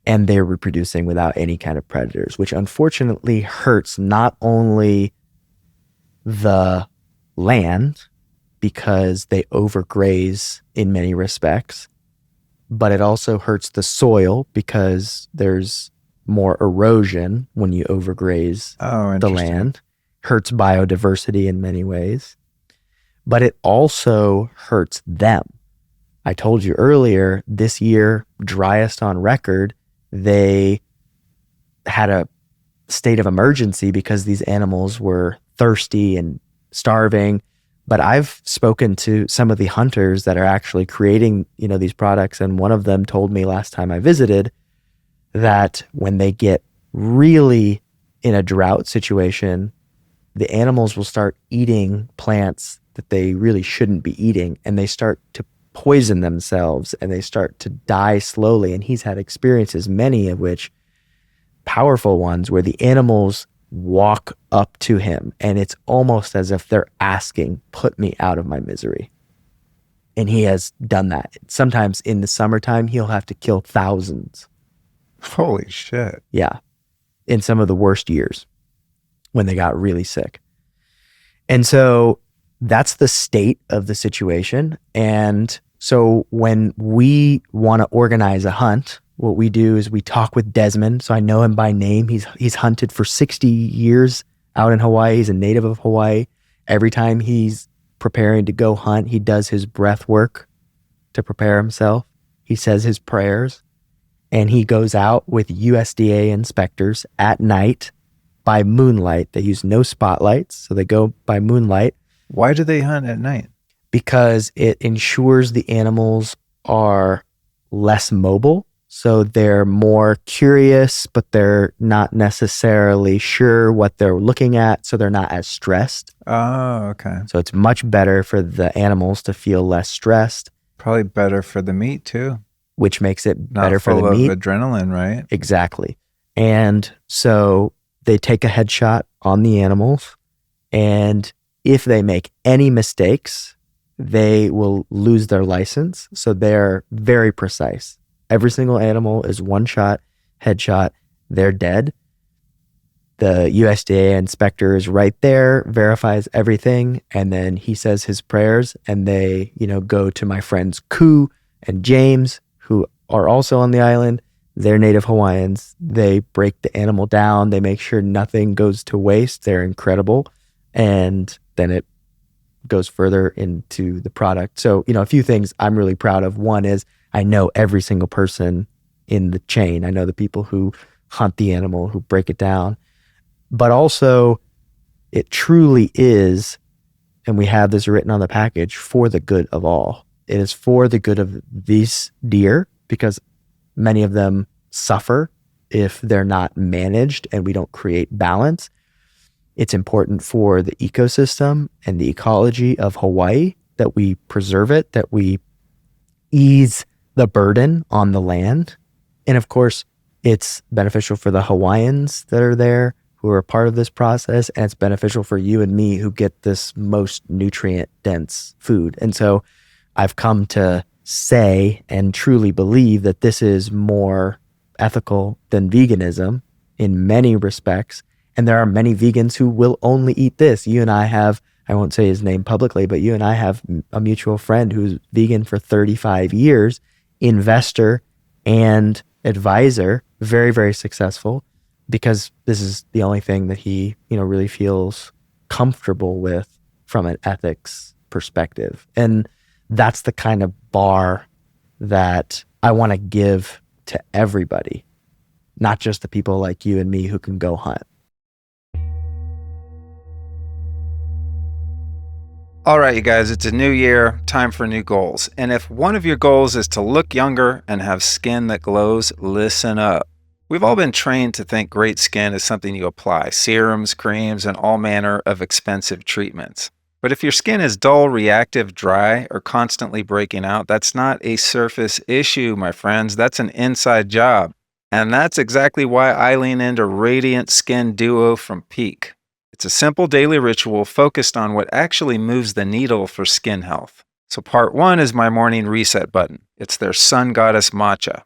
And they're reproducing without any kind of predators, which unfortunately hurts not only the land because they overgraze in many respects, but it also hurts the soil because there's more erosion when you overgraze the land. Hurts biodiversity in many ways, but it also hurts them. I told you earlier, this year, driest on record, they had a state of emergency because these animals were thirsty and starving. But I've spoken to some of the hunters that are actually creating, these products. And one of them told me last time I visited that when they get really in a drought situation, the animals will start eating plants that they really shouldn't be eating. And they start to poison themselves and they start to die slowly. And he's had experiences, many of which powerful ones, where the animals walk up to him and it's almost as if they're asking, put me out of my misery. And he has done that. Sometimes in the summertime, he'll have to kill thousands. Holy shit. Yeah. In some of the worst years when they got really sick. And so that's the state of the situation. And so when we want to organize a hunt, what we do is we talk with Desmond. So I know him by name. He's hunted for 60 years out in Hawaii. He's a native of Hawaii. Every time he's preparing to go hunt, he does his breath work to prepare himself. He says his prayers, and he goes out with USDA inspectors at night by moonlight. They use no spotlights, so they go by moonlight. Why do they hunt at night? Because it ensures the animals are less mobile. So they're more curious, but they're not necessarily sure what they're looking at. So they're not as stressed. Oh, okay. So it's much better for the animals to feel less stressed. Probably better for the meat too. Which makes it Not better for the full meat. Of adrenaline, right? Exactly. And so they take a headshot on the animals. And if they make any mistakes, they will lose their license. So they're very precise. Every single animal is one shot, headshot, they're dead. The USDA inspector is right there, verifies everything, and then he says his prayers, and they, go to my friends Ku and James, who are also on the island. They're native Hawaiians. They break the animal down. They make sure nothing goes to waste. They're incredible. And then it goes further into the product. So, a few things I'm really proud of. One is I know every single person in the chain. I know the people who hunt the animal, who break it down. But also, it truly is, and we have this written on the package, for the good of all. It is for the good of these deer because many of them suffer if they're not managed and we don't create balance. It's important for the ecosystem and the ecology of Hawaii that we preserve it, that we ease the burden on the land. And of course, it's beneficial for the Hawaiians that are there who are a part of this process, and it's beneficial for you and me who get this most nutrient-dense food. And so I've come to say and truly believe that this is more ethical than veganism in many respects. And there are many vegans who will only eat this. You and I have, I won't say his name publicly, but you and I have a mutual friend who's vegan for 35 years, investor and advisor, very, very successful, because this is the only thing that he, really feels comfortable with from an ethics perspective. And that's the kind of bar that I want to give to everybody, not just the people like you and me who can go hunt. All right, you guys, it's a new year, time for new goals. And if one of your goals is to look younger and have skin that glows, listen up. We've all been trained to think great skin is something you apply, serums, creams, and all manner of expensive treatments. But if your skin is dull, reactive, dry, or constantly breaking out, that's not a surface issue, my friends. That's an inside job. And that's exactly why I lean into Radiant Skin Duo from Peak. It's a simple daily ritual focused on what actually moves the needle for skin health. So part 1 is my morning reset button. It's their Sun Goddess Matcha.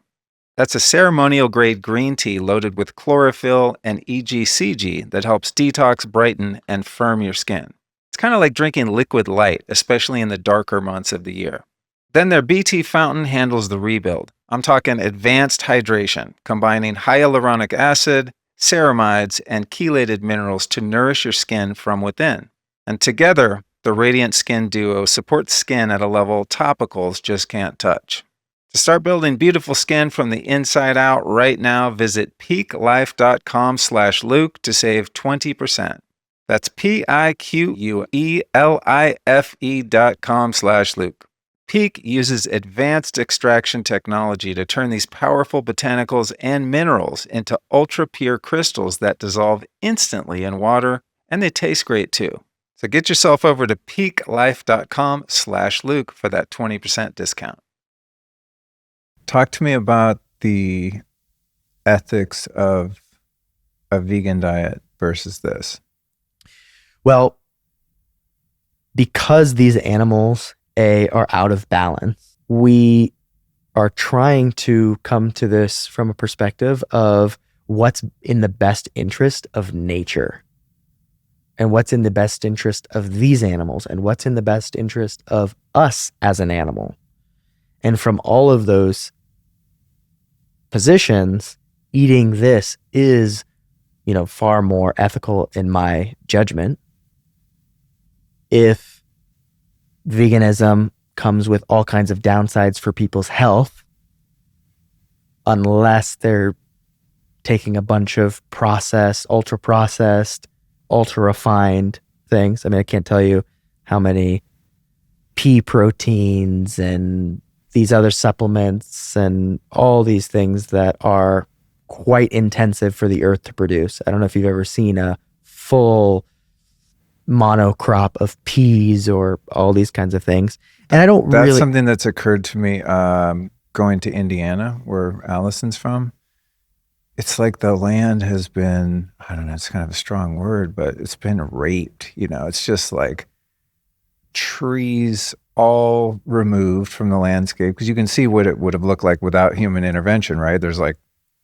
That's a ceremonial grade green tea loaded with chlorophyll and EGCG that helps detox, brighten, and firm your skin. It's kind of like drinking liquid light, especially in the darker months of the year. Then their BT Fountain handles the rebuild. I'm talking advanced hydration, combining hyaluronic acid, ceramides, and chelated minerals to nourish your skin from within. And together, the Radiant Skin Duo supports skin at a level topicals just can't touch. To start building beautiful skin from the inside out right now, visit peaklife.com/Luke to save 20%. That's PIQUELIFE.com/Luke. Peak uses advanced extraction technology to turn these powerful botanicals and minerals into ultra-pure crystals that dissolve instantly in water, and they taste great too. So get yourself over to peaklife.com/Luke for that 20% discount. Talk to me about the ethics of a vegan diet versus this. Well, because these animals, are out of balance, we are trying to come to this from a perspective of what's in the best interest of nature, and what's in the best interest of these animals, and what's in the best interest of us as an animal. And from all of those positions, eating this is, far more ethical in my judgment. If veganism comes with all kinds of downsides for people's health, unless they're taking a bunch of processed, ultra-processed, ultra-refined things. I mean, I can't tell you how many pea proteins and these other supplements and all these things that are quite intensive for the earth to produce. I don't know if you've ever seen a full monocrop of peas or all these kinds of things. And I don't That's something that's occurred to me going to Indiana, where Allison's from. It's like the land has been, I don't know, it's kind of a strong word, but it's been raped. It's just like trees all removed from the landscape, because you can see what it would have looked like without human intervention, right? There's like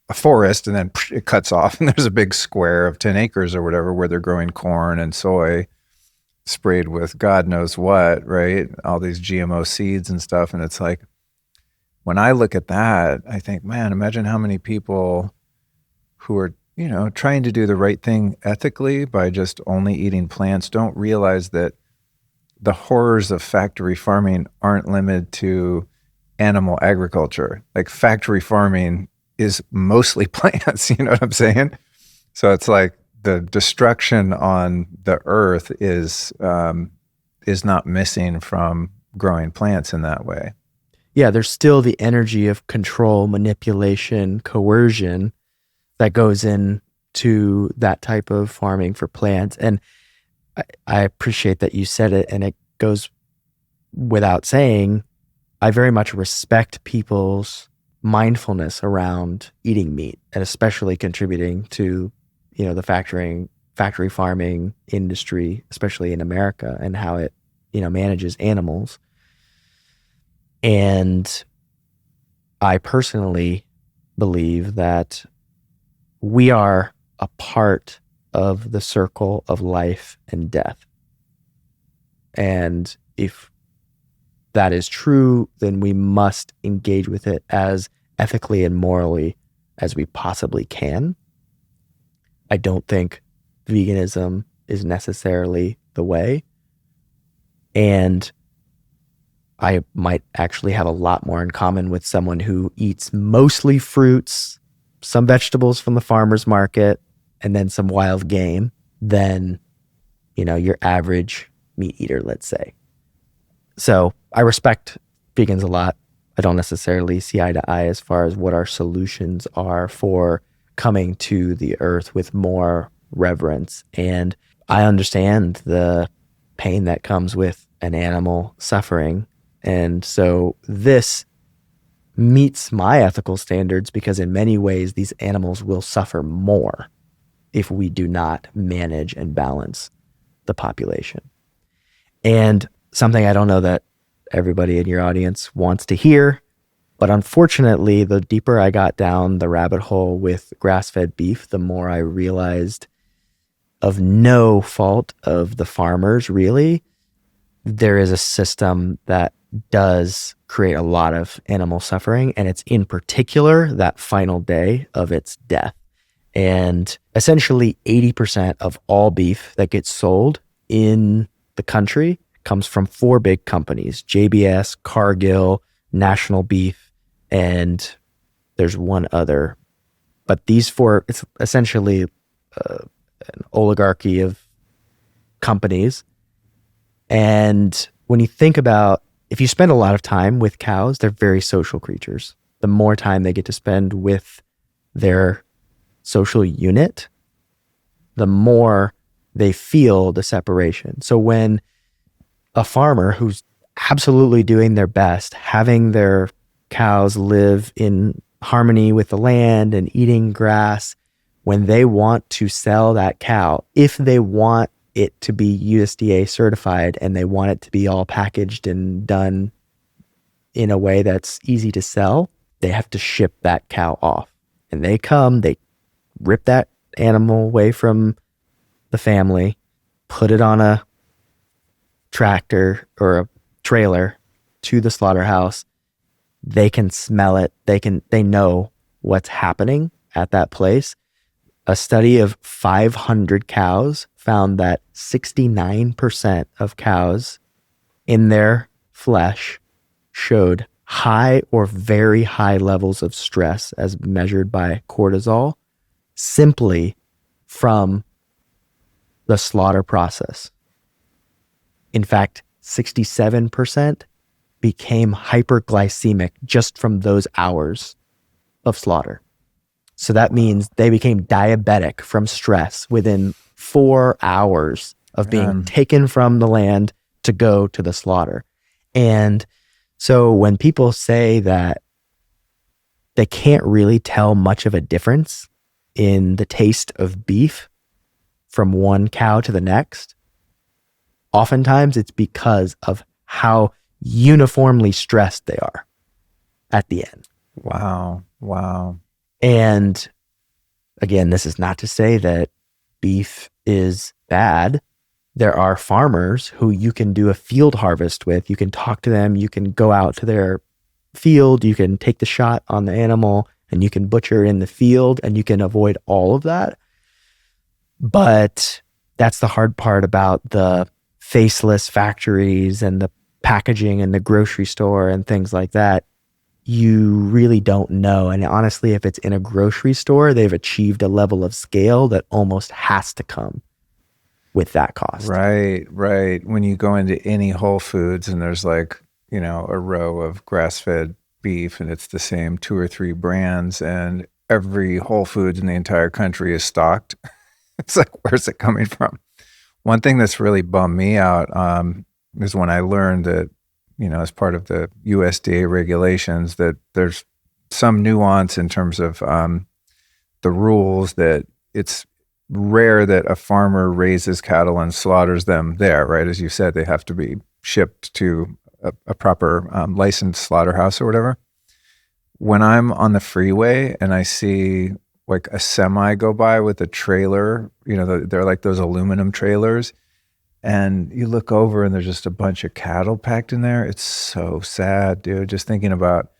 a forest, and then it cuts off, and there's a big square of 10 acres or whatever where they're growing corn and soy sprayed with God knows what, right? All these GMO seeds and stuff. And it's like, when I look at that, I think, man, imagine how many people who are, trying to do the right thing ethically by just only eating plants don't realize that the horrors of factory farming aren't limited to animal agriculture. Like, factory farming is mostly plants, you know what I'm saying? So it's like the destruction on the earth is not missing from growing plants in that way. Yeah, there's still the energy of control, manipulation, coercion that goes into that type of farming for plants. And I appreciate that you said it, and it goes without saying, I very much respect people's mindfulness around eating meat, and especially contributing to, the factory farming industry, especially in America, and how it, manages animals. And I personally believe that we are a part of the circle of life and death. And if that is true, then we must engage with it as ethically and morally as we possibly can. I don't think veganism is necessarily the way. And I might actually have a lot more in common with someone who eats mostly fruits, some vegetables from the farmer's market, and then some wild game than, your average meat eater, let's say. So I respect vegans a lot. I don't necessarily see eye to eye as far as what our solutions are for coming to the earth with more reverence. And I understand the pain that comes with an animal suffering. And so this meets my ethical standards because in many ways, these animals will suffer more if we do not manage and balance the population. And something I don't know that everybody in your audience wants to hear, but unfortunately, the deeper I got down the rabbit hole with grass-fed beef, the more I realized, of no fault of the farmers, really, there is a system that does create a lot of animal suffering, and it's in particular that final day of its death. And essentially 80% of all beef that gets sold in the country comes from 4 big companies: JBS, Cargill, National Beef, and there's one other. But these 4, it's essentially an oligarchy of companies. And when you think about, if you spend a lot of time with cows, they're very social creatures. The more time they get to spend with their social unit, the more they feel the separation. So when a farmer who's absolutely doing their best, having their cows live in harmony with the land and eating grass, when they want to sell that cow, if they want it to be USDA certified and they want it to be all packaged and done in a way that's easy to sell, they have to ship that cow off. And they rip that animal away from the family, put it on a tractor or a trailer to the slaughterhouse. They can smell it. They know what's happening at that place. A study of 500 cows found that 69% of cows in their flesh showed high or very high levels of stress as measured by cortisol simply from the slaughter process. In fact, 67% became hyperglycemic just from those hours of slaughter. So that means they became diabetic from stress within 4 hours of being taken from the land to go to the slaughter. And so when people say that they can't really tell much of a difference in the taste of beef from one cow to the next, oftentimes it's because of how uniformly stressed they are at the end. Wow. And again, this is not to say that beef is bad. There are farmers who you can do a field harvest with. You can talk to them. You can go out to their field. You can take the shot on the animal and you can butcher in the field and you can avoid all of that. But that's the hard part about the faceless factories and the packaging in the grocery store and things like that. You really don't know. And honestly, if it's in a grocery store, they've achieved a level of scale that almost has to come with that cost. Right. When you go into any Whole Foods and there's like, a row of grass-fed beef and it's the same 2 or 3 brands and every Whole Foods in the entire country is stocked. It's like, where's it coming from? One thing that's really bummed me out is when I learned that, as part of the USDA regulations, that there's some nuance in terms of the rules, that it's rare that a farmer raises cattle and slaughters them there, right? As you said, they have to be shipped to a proper licensed slaughterhouse or whatever. When I'm on the freeway and I see like a semi go by with a trailer, they're like those aluminum trailers, And you look over and there's just a bunch of cattle packed in there. It's so sad, dude. Just thinking about,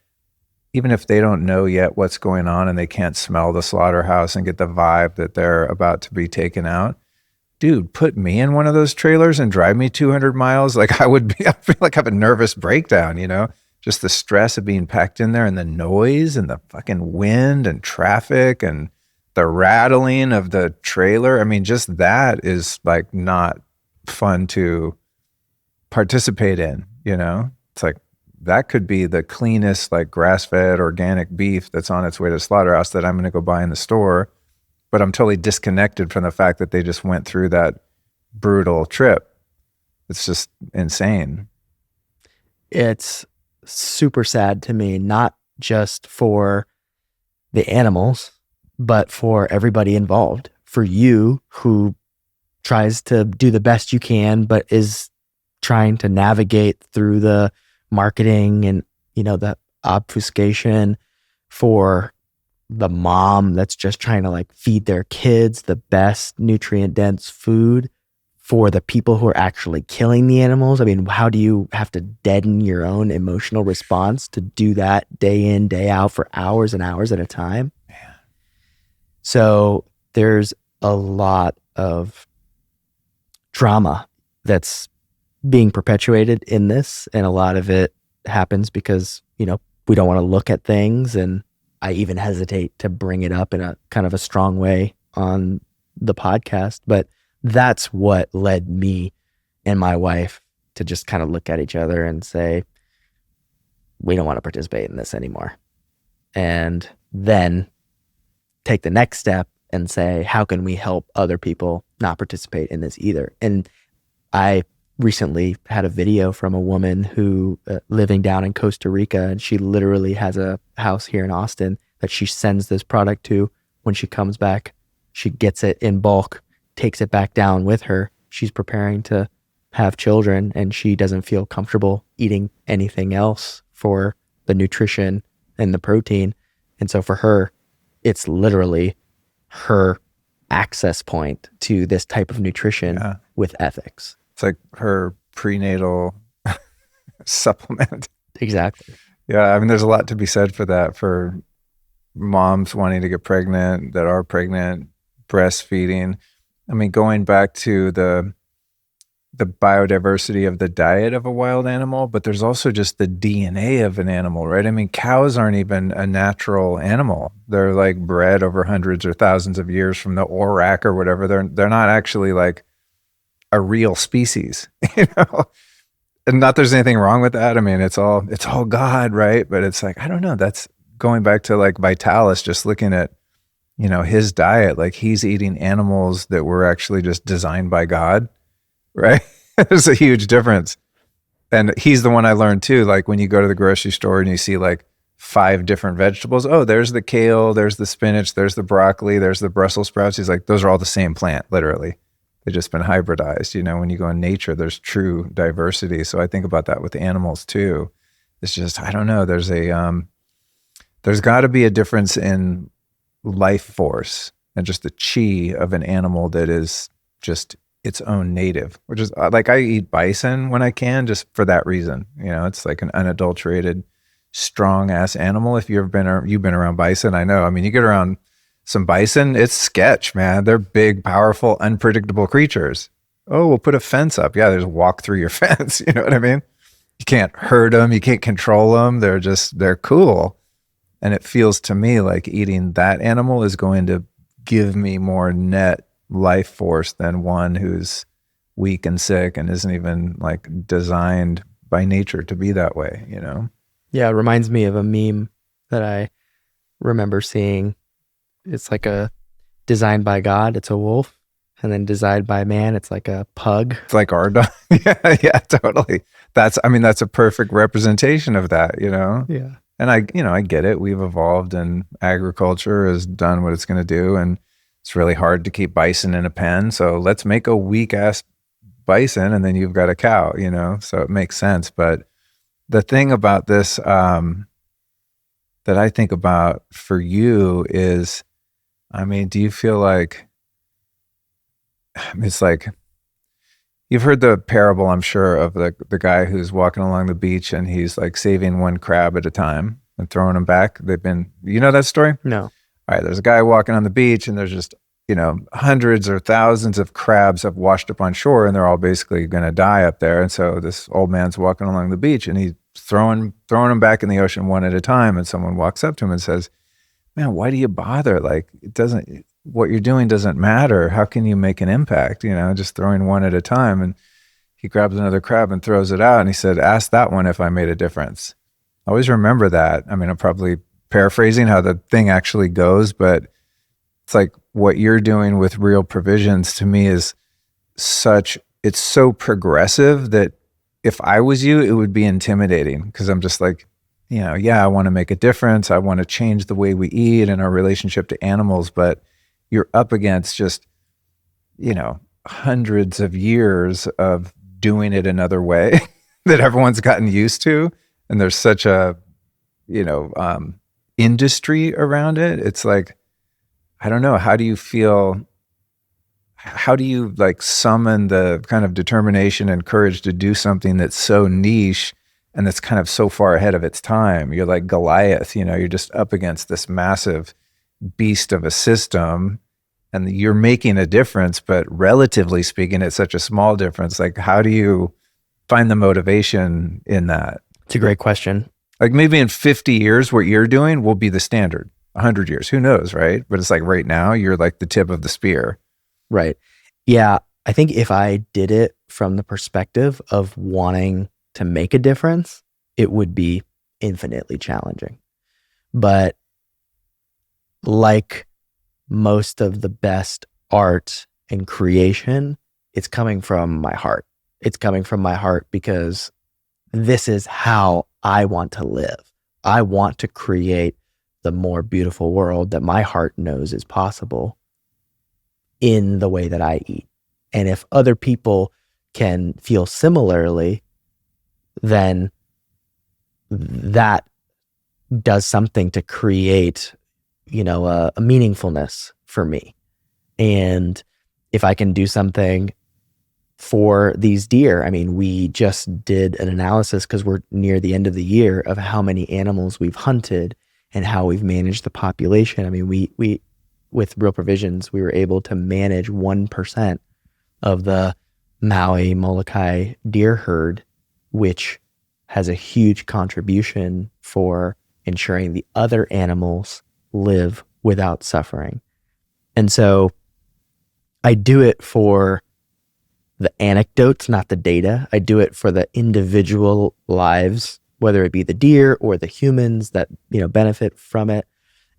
even if they don't know yet what's going on and they can't smell the slaughterhouse and get the vibe that they're about to be taken out, dude, put me in one of those trailers and drive me 200 miles. Like I feel like I have a nervous breakdown, you know, just the stress of being packed in there and the noise and the fucking wind and traffic and the rattling of the trailer. I mean, just that is like not fun to participate in, you know? It's like that could be the cleanest, like grass-fed organic beef that's on its way to the slaughterhouse that I'm going to go buy in the store, but I'm totally disconnected from the fact that they just went through that brutal trip. It's just insane. It's super sad to me, not just for the animals, but for everybody involved. For you, who tries to do the best you can, but is trying to navigate through the marketing and, you know, the obfuscation. For the mom that's just trying to like feed their kids the best nutrient dense food. For the people who are actually killing the animals. I mean, how do you have to deaden your own emotional response to do that day in, day out for hours and hours at a time? Man. So there's a lot of trauma that's being perpetuated in this, and a lot of it happens because, you know, we don't want to look at things, and I even hesitate to bring it up in a kind of a strong way on the podcast, but that's what led me and my wife to just kind of look at each other and say, we don't want to participate in this anymore. And then take the next step and say, how can we help other people not participate in this either? And I recently had a video from a woman who living down in Costa Rica, and she literally has a house here in Austin that she sends this product to. When she comes back, she gets it in bulk, takes it back down with her. She's preparing to have children, and she doesn't feel comfortable eating anything else for the nutrition and the protein. And so for her, it's literally her access point to this type of nutrition with ethics. It's like her prenatal supplement. Exactly. Yeah, I mean, there's a lot to be said for that, for moms wanting to get pregnant, that are pregnant, breastfeeding. I mean, going back to the biodiversity of the diet of a wild animal, but there's also just the DNA of an animal, right? I mean, cows aren't even a natural animal. They're like bred over hundreds or thousands of years from the Auroch or whatever. They're not actually like a real species, you know? And not there's anything wrong with that. I mean, it's all God, right? But it's like, I don't know. That's going back to like Vitalis, just looking at, you know, his diet, like he's eating animals that were actually just designed by God, right? There's a huge difference. And he's the one I learned too. Like when you go to the grocery store and you see like 5 different vegetables, oh, there's the kale, there's the spinach, there's the broccoli, there's the Brussels sprouts. He's like, those are all the same plant, literally. They've just been hybridized. You know, when you go in nature, there's true diversity. So I think about that with animals too. It's just, I don't know. There's got to be a difference in life force and just the chi of an animal that is just its own native, which is like I eat bison when I can, just for that reason. You know, it's like an unadulterated, strong ass animal. If you've been around bison, I know. I mean, you get around some bison, it's sketch, man. They're big, powerful, unpredictable creatures. Oh, we'll put a fence up. Yeah, there's walk through your fence. You know what I mean? You can't hurt them. You can't control them. They're cool. And it feels to me like eating that animal is going to give me more net life force than one who's weak and sick and isn't even like designed by nature to be that way, you know? Yeah, it reminds me of a meme that I remember seeing. It's like a designed by God, it's a wolf, and then designed by man, it's like a pug. It's like our dog. yeah, totally. That's a perfect representation of that, you know? Yeah. And I get it. We've evolved and agriculture has done what it's going to do. And it's really hard to keep bison in a pen. So let's make a weak ass bison and then you've got a cow, you know? So it makes sense. But the thing about this that I think about for you is, I mean, do you feel like it's like You've heard the parable, I'm sure, of the guy who's walking along the beach and he's like saving one crab at a time and throwing them back. You know that story? No. All right, there's a guy walking on the beach and there's just, hundreds or thousands of crabs have washed up on shore and they're all basically going to die up there. And so this old man's walking along the beach and he's throwing them back in the ocean one at a time. And someone walks up to him and says, man, why do you bother? Like, what you're doing doesn't matter. How can you make an impact? Just throwing one at a time. And he grabs another crab and throws it out. And he said, ask that one if I made a difference. Always remember that. I mean, I'm probably paraphrasing how the thing actually goes, but it's like what you're doing with Real Provisions to me is it's so progressive that if I was you, it would be intimidating because I'm just like, I want to make a difference. I want to change the way we eat and our relationship to animals, but you're up against just, hundreds of years of doing it another way that everyone's gotten used to. And there's such a, industry around it. It's like, I don't know. How do you feel? How do you like summon the kind of determination and courage to do something that's so niche and that's kind of so far ahead of its time? You're like Goliath, you're just up against this massive beast of a system and you're making a difference, but relatively speaking, it's such a small difference. Like, how do you find the motivation in that? It's a great question. Like maybe in 50 years, what you're doing will be the standard. 100 years, who knows, right? But it's like right now, you're like the tip of the spear. Right. Yeah. I think if I did it from the perspective of wanting to make a difference, it would be infinitely challenging. But like most of the best art and creation, it's coming from my heart. It's coming from my heart because this is how I want to live. I want to create the more beautiful world that my heart knows is possible in the way that I eat. And if other people can feel similarly, then that does something to create, a meaningfulness for me. And if I can do something for these deer, I mean, we just did an analysis because we're near the end of the year of how many animals we've hunted and how we've managed the population. I mean, we with Real Provisions, we were able to manage 1% of the Maui Molokai deer herd, which has a huge contribution for ensuring the other animals live without suffering. And so I do it for the anecdotes, not the data. I do it for the individual lives, whether it be the deer or the humans that, benefit from it.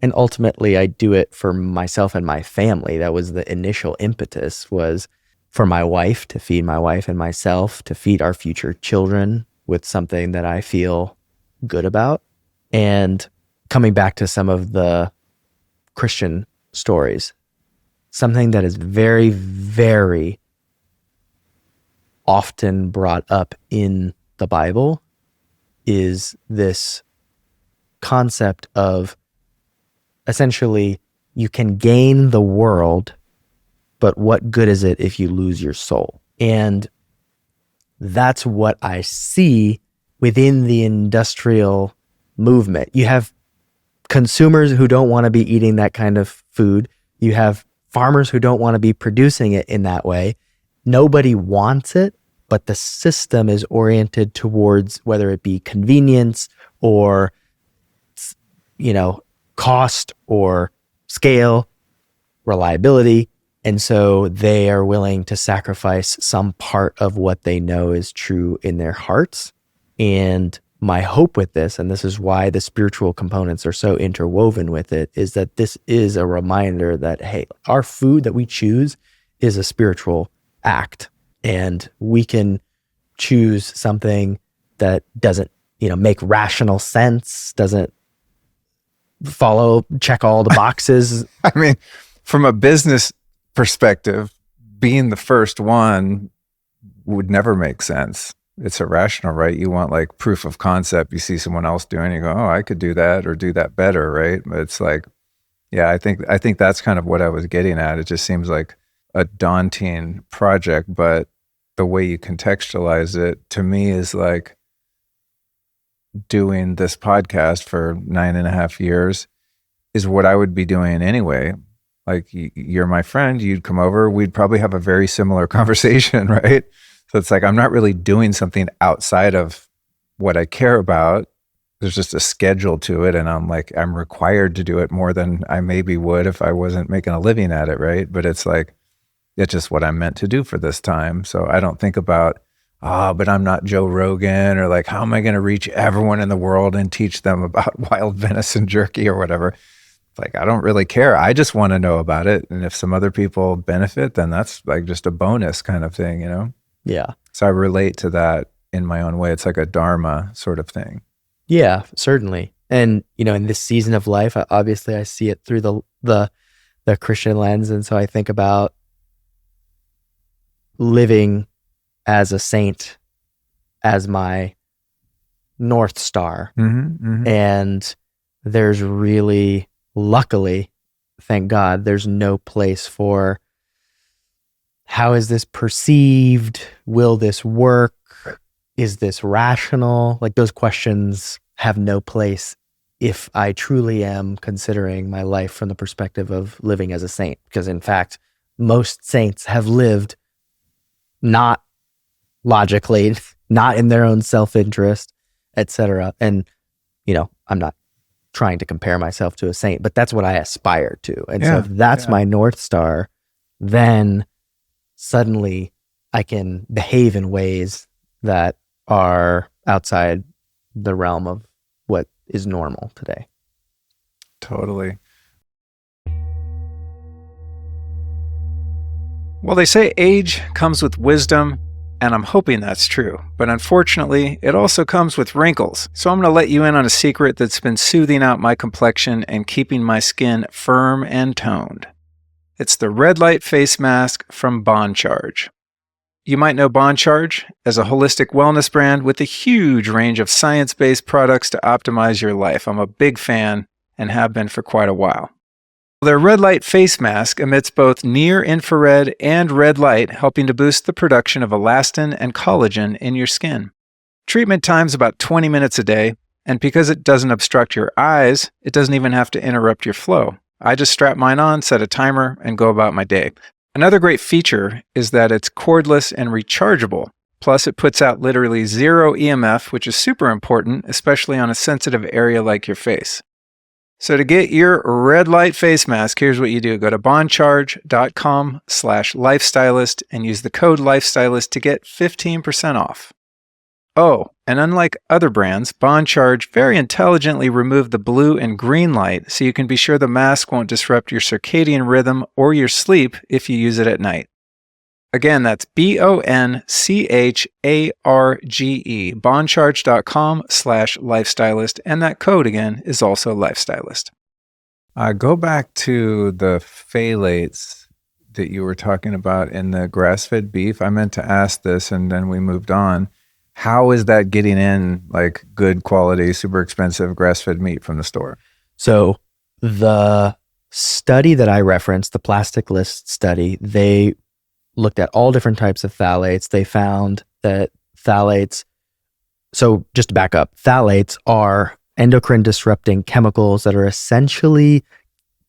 And ultimately I do it for myself and my family. That was the initial impetus, was for my wife, to feed my wife and myself, to feed our future children with something that I feel good about. And coming back to some of the Christian stories, something that is very, very often brought up in the Bible is this concept of essentially you can gain the world, but what good is it if you lose your soul? And that's what I see within the industrial movement. You have consumers who don't want to be eating that kind of food. You have farmers who don't want to be producing it in that way. Nobody wants it, but the system is oriented towards whether it be convenience or, cost or scale, reliability. And so they are willing to sacrifice some part of what they know is true in their hearts. And my hope with this, and this is why the spiritual components are so interwoven with it, is that this is a reminder that, hey, our food that we choose is a spiritual act. And we can choose something that doesn't, make rational sense, doesn't check all the boxes. I mean, from a business perspective, being the first one would never make sense. It's irrational, right? You want like proof of concept. You see someone else doing it, you go, oh, I could do that or do that better, right? But it's like, yeah, I think that's kind of what I was getting at. It just seems like a daunting project, but the way you contextualize it to me is like doing this podcast for 9.5 years is what I would be doing anyway. Like you're my friend, you'd come over, we'd probably have a very similar conversation, right? So it's like, I'm not really doing something outside of what I care about. There's just a schedule to it. And I'm required to do it more than I maybe would if I wasn't making a living at it, right? But it's like, it's just what I'm meant to do for this time. So I don't think about, but I'm not Joe Rogan, or like, how am I going to reach everyone in the world and teach them about wild venison jerky or whatever? Like, I don't really care. I just want to know about it. And if some other people benefit, then that's like just a bonus kind of thing, you know? Yeah. So I relate to that in my own way. It's like a dharma sort of thing. Yeah, certainly. And, you know, in this season of life, obviously I see it through the Christian lens. And so I think about living as a saint as my North Star. And there's really, luckily, thank God, there's no place for how is this perceived? Will this work? Is this rational? Like, those questions have no place if I truly am considering my life from the perspective of living as a saint. Because in fact, most saints have lived not logically, not in their own self-interest, etc. And, you know, I'm not trying to compare myself to a saint, but that's what I aspire to. And so if that's my North Star, then suddenly I can behave in ways that are outside the realm of what is normal today. Totally. Well, they say age comes with wisdom, and I'm hoping that's true. But unfortunately, it also comes with wrinkles. So I'm going to let you in on a secret that's been soothing out my complexion and keeping my skin firm and toned. It's the red light face mask from Bond Charge. You might know Bond Charge as a holistic wellness brand with a huge range of science-based products to optimize your life. I'm a big fan and have been for quite a while. Their red light face mask emits both near infrared and red light, helping to boost the production of elastin and collagen in your skin. Treatment time's about 20 minutes a day, and because it doesn't obstruct your eyes, it doesn't even have to interrupt your flow. I just strap mine on, set a timer, and go about my day. Another great feature is that it's cordless and rechargeable. Plus, it puts out literally zero EMF, which is super important, especially on a sensitive area like your face. So to get your red light face mask, here's what you do. Go to bondcharge.com/lifestylist and use the code lifestylist to get 15% off. Oh, and unlike other brands, Bond Charge very intelligently removed the blue and green light so you can be sure the mask won't disrupt your circadian rhythm or your sleep if you use it at night. Again, that's BONCHARGE, bondcharge.com/lifestylist, and that code again is also lifestylist. Go back to the phthalates that you were talking about in the grass-fed beef. I meant to ask this and then we moved on. How is that getting in like good quality, super expensive grass-fed meat from the store? So the study that I referenced, the Plastic List study, they looked at all different types of phthalates. They found that phthalates, so just to back up, phthalates are endocrine disrupting chemicals that are essentially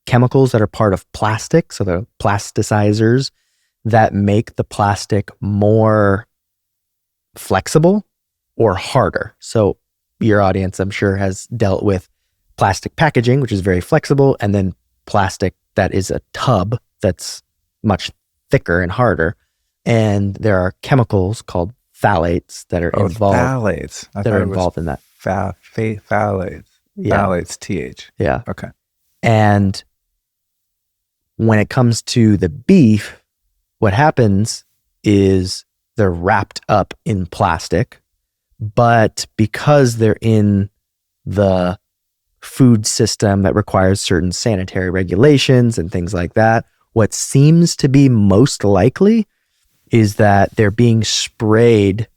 chemicals that are part of plastic. So they're plasticizers that make the plastic more flexible or harder. So your audience, I'm sure, has dealt with plastic packaging, which is very flexible, and then plastic that is a tub that's much thicker and harder. And there are chemicals called phthalates that are involved. Phthalates. That are involved in that. Phthalates. Yeah. Phthalates, TH. Yeah. Okay. And when it comes to the beef, what happens is they're wrapped up in plastic, but because they're in the food system that requires certain sanitary regulations and things like that, what seems to be most likely is that they're being sprayed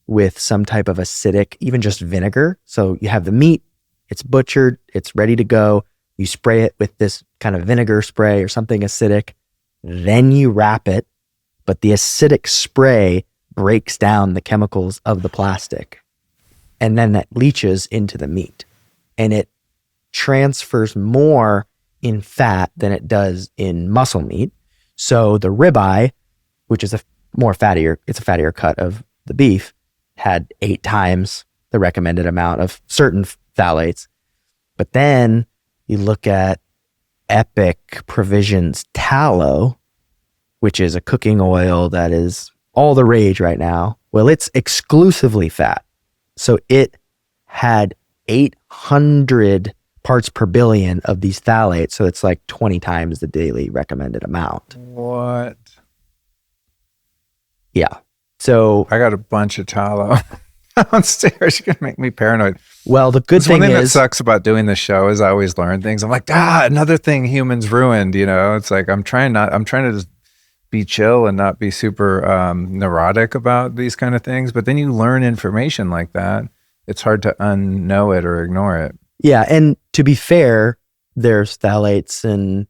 with some type of acidic, even just vinegar. So you have the meat, it's butchered, it's ready to go. You spray it with this kind of vinegar spray or something acidic, then you wrap it, but the acidic spray breaks down the chemicals of the plastic, and then that leaches into the meat, and it transfers more in fat than it does in muscle meat. So the ribeye, which is a fattier cut of the beef, had 8 times the recommended amount of certain phthalates. But then you look at Epic Provisions tallow, which is a cooking oil that is all the rage right now. Well, it's exclusively fat. So it had 800 parts per billion of these phthalates. So it's like 20 times the daily recommended amount. What? Yeah. So I got a bunch of tallow downstairs. You're gonna make me paranoid. Well, the good thing one thing that is, sucks about doing this show is I always learn things. I'm like, another thing humans ruined. You know, it's like I'm trying to just be chill and not be super neurotic about these kind of things. But then you learn information like that. It's hard to unknow it or ignore it. yeah. And to be fair, there's phthalates and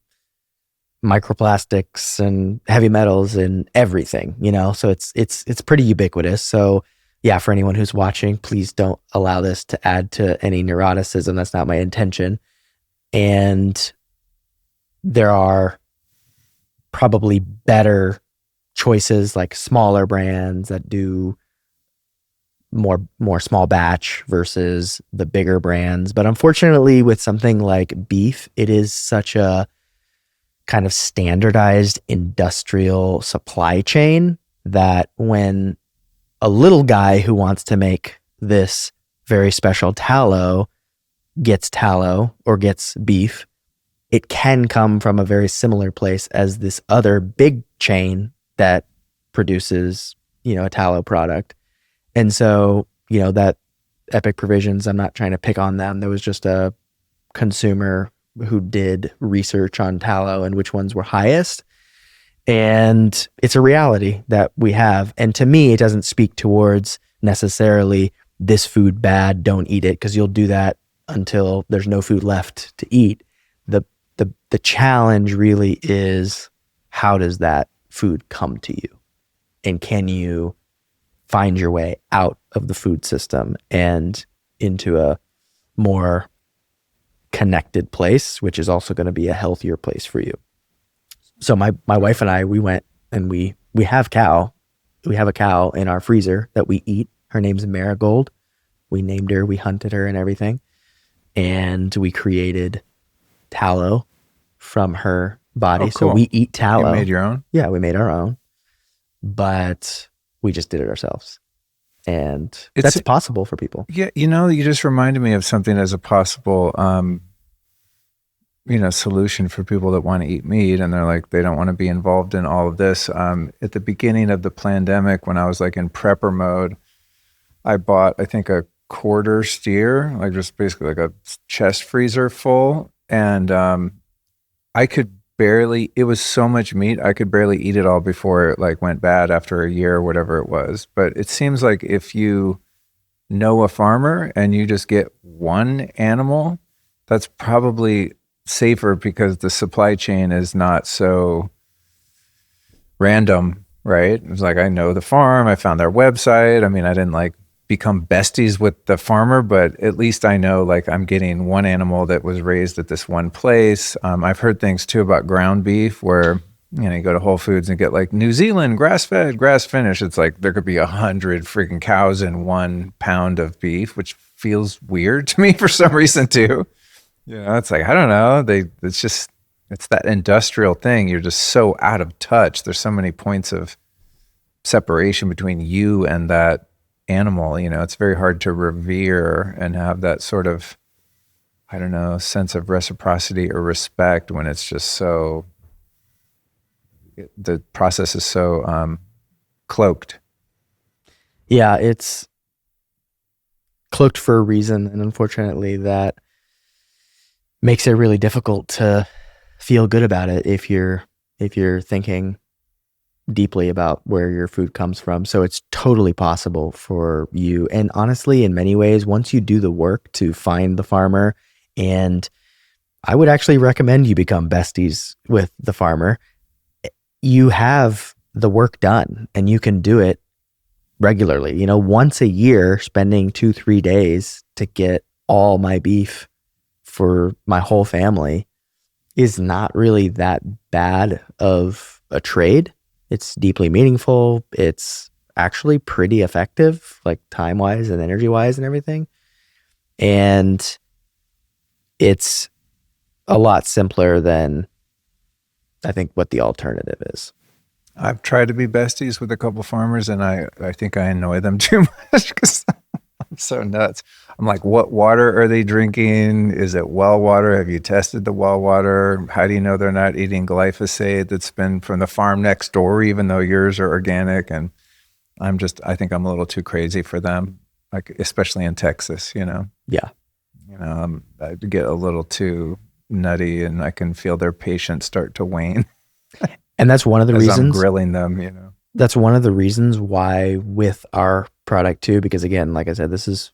microplastics and heavy metals and everything, you know, so it's pretty ubiquitous. So yeah, for anyone who's watching, please don't allow this to add to any neuroticism. That's not my intention. And there are probably better choices, like smaller brands that do more small batch versus the bigger brands. But unfortunately, with something like beef, it is such a kind of standardized industrial supply chain that when a little guy who wants to make this very special tallow gets tallow or gets beef, it can come from a very similar place as this other big chain that produces, you know, a tallow product. And so, you know, that Epic Provisions, I'm not trying to pick on them. There was just a consumer who did research on tallow and which ones were highest. And it's a reality that we have. And to me, it doesn't speak towards necessarily this food bad, don't eat it, because you'll do that until there's no food left to eat. The challenge really is, how does that food come to you? And can you find your way out of the food system and into a more connected place, which is also going to be a healthier place for you? So my wife and I, we went and we have cow. We have a cow in our freezer that we eat. Her name's Marigold. We named her, we hunted her and everything. And we created tallow from her body. Oh, cool. So we eat tallow. You made your own? Yeah, we made our own. But we just did it ourselves. And that's possible for people. Yeah, you know, you just reminded me of something as a possible solution for people that want to eat meat and they're like, they don't want to be involved in all of this. At the beginning of the pandemic, when I was like in prepper mode, I bought, I think, a quarter steer, like just basically like a chest freezer full. And I could barely, it was so much meat, I could barely eat it all before it like went bad after a year or whatever it was. But it seems like if you know a farmer and you just get one animal, that's probably safer because the supply chain is not so random, right? It was like, I know the farm, I found their website. I mean, I didn't like become besties with the farmer, but at least I know like I'm getting one animal that was raised at this one place. I've heard things too about ground beef where, you know, you go to Whole Foods and get like New Zealand grass-fed, grass-finished. It's like there could be 100 freaking cows in 1 pound of beef, which feels weird to me for some reason too. You know, it's like, I don't know. It's that industrial thing. You're just so out of touch. There's so many points of separation between you and that animal. You know, it's very hard to revere and have that sort of, I don't know, sense of reciprocity or respect when it's just so, the process is so cloaked. Yeah, it's cloaked for a reason. And unfortunately, that makes it really difficult to feel good about it if you're thinking deeply about where your food comes from. So it's totally possible for you. And honestly, in many ways, once you do the work to find the farmer, and I would actually recommend you become besties with the farmer, you have the work done and you can do it regularly. Once a year, spending 2-3 days to get all my beef for my whole family is not really that bad of a trade. It's deeply meaningful. It's actually pretty effective, like time-wise and energy-wise and everything. And it's a lot simpler than I think what the alternative is. I've tried to be besties with a couple farmers, and I think I annoy them too much because I'm so nuts. I'm like, what water are they drinking? Is it well water? Have you tested the well water? How do you know they're not eating glyphosate that's been from the farm next door, even though yours are organic? And I think I'm a little too crazy for them, like especially in Texas, Yeah. I get a little too nutty, and I can feel their patience start to wane. And that's one of the as reasons I'm grilling them, That's one of the reasons why with our product too, because again, like I said, this is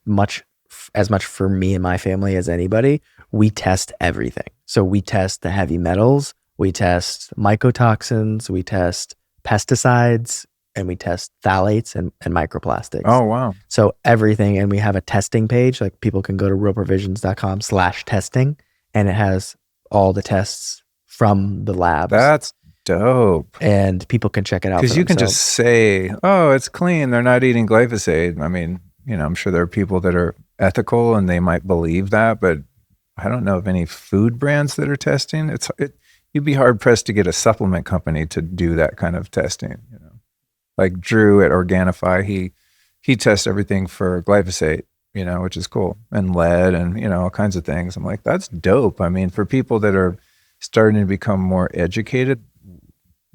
as much for me and my family as anybody. We test everything. So we test the heavy metals, we test mycotoxins, we test pesticides, and we test phthalates and microplastics. Oh, wow. So everything. And we have a testing page, like people can go to realprovisions.com/testing, and it has all the tests from the labs. That's dope. And people can check it out. Because you can just say, oh, it's clean, they're not eating glyphosate. I mean, I'm sure there are people that are ethical and they might believe that, but I don't know of any food brands that are testing. You'd be hard pressed to get a supplement company to do that kind of testing. Like Drew at Organifi, he tests everything for glyphosate, which is cool, and lead and, all kinds of things. I'm like, that's dope. I mean, for people that are starting to become more educated,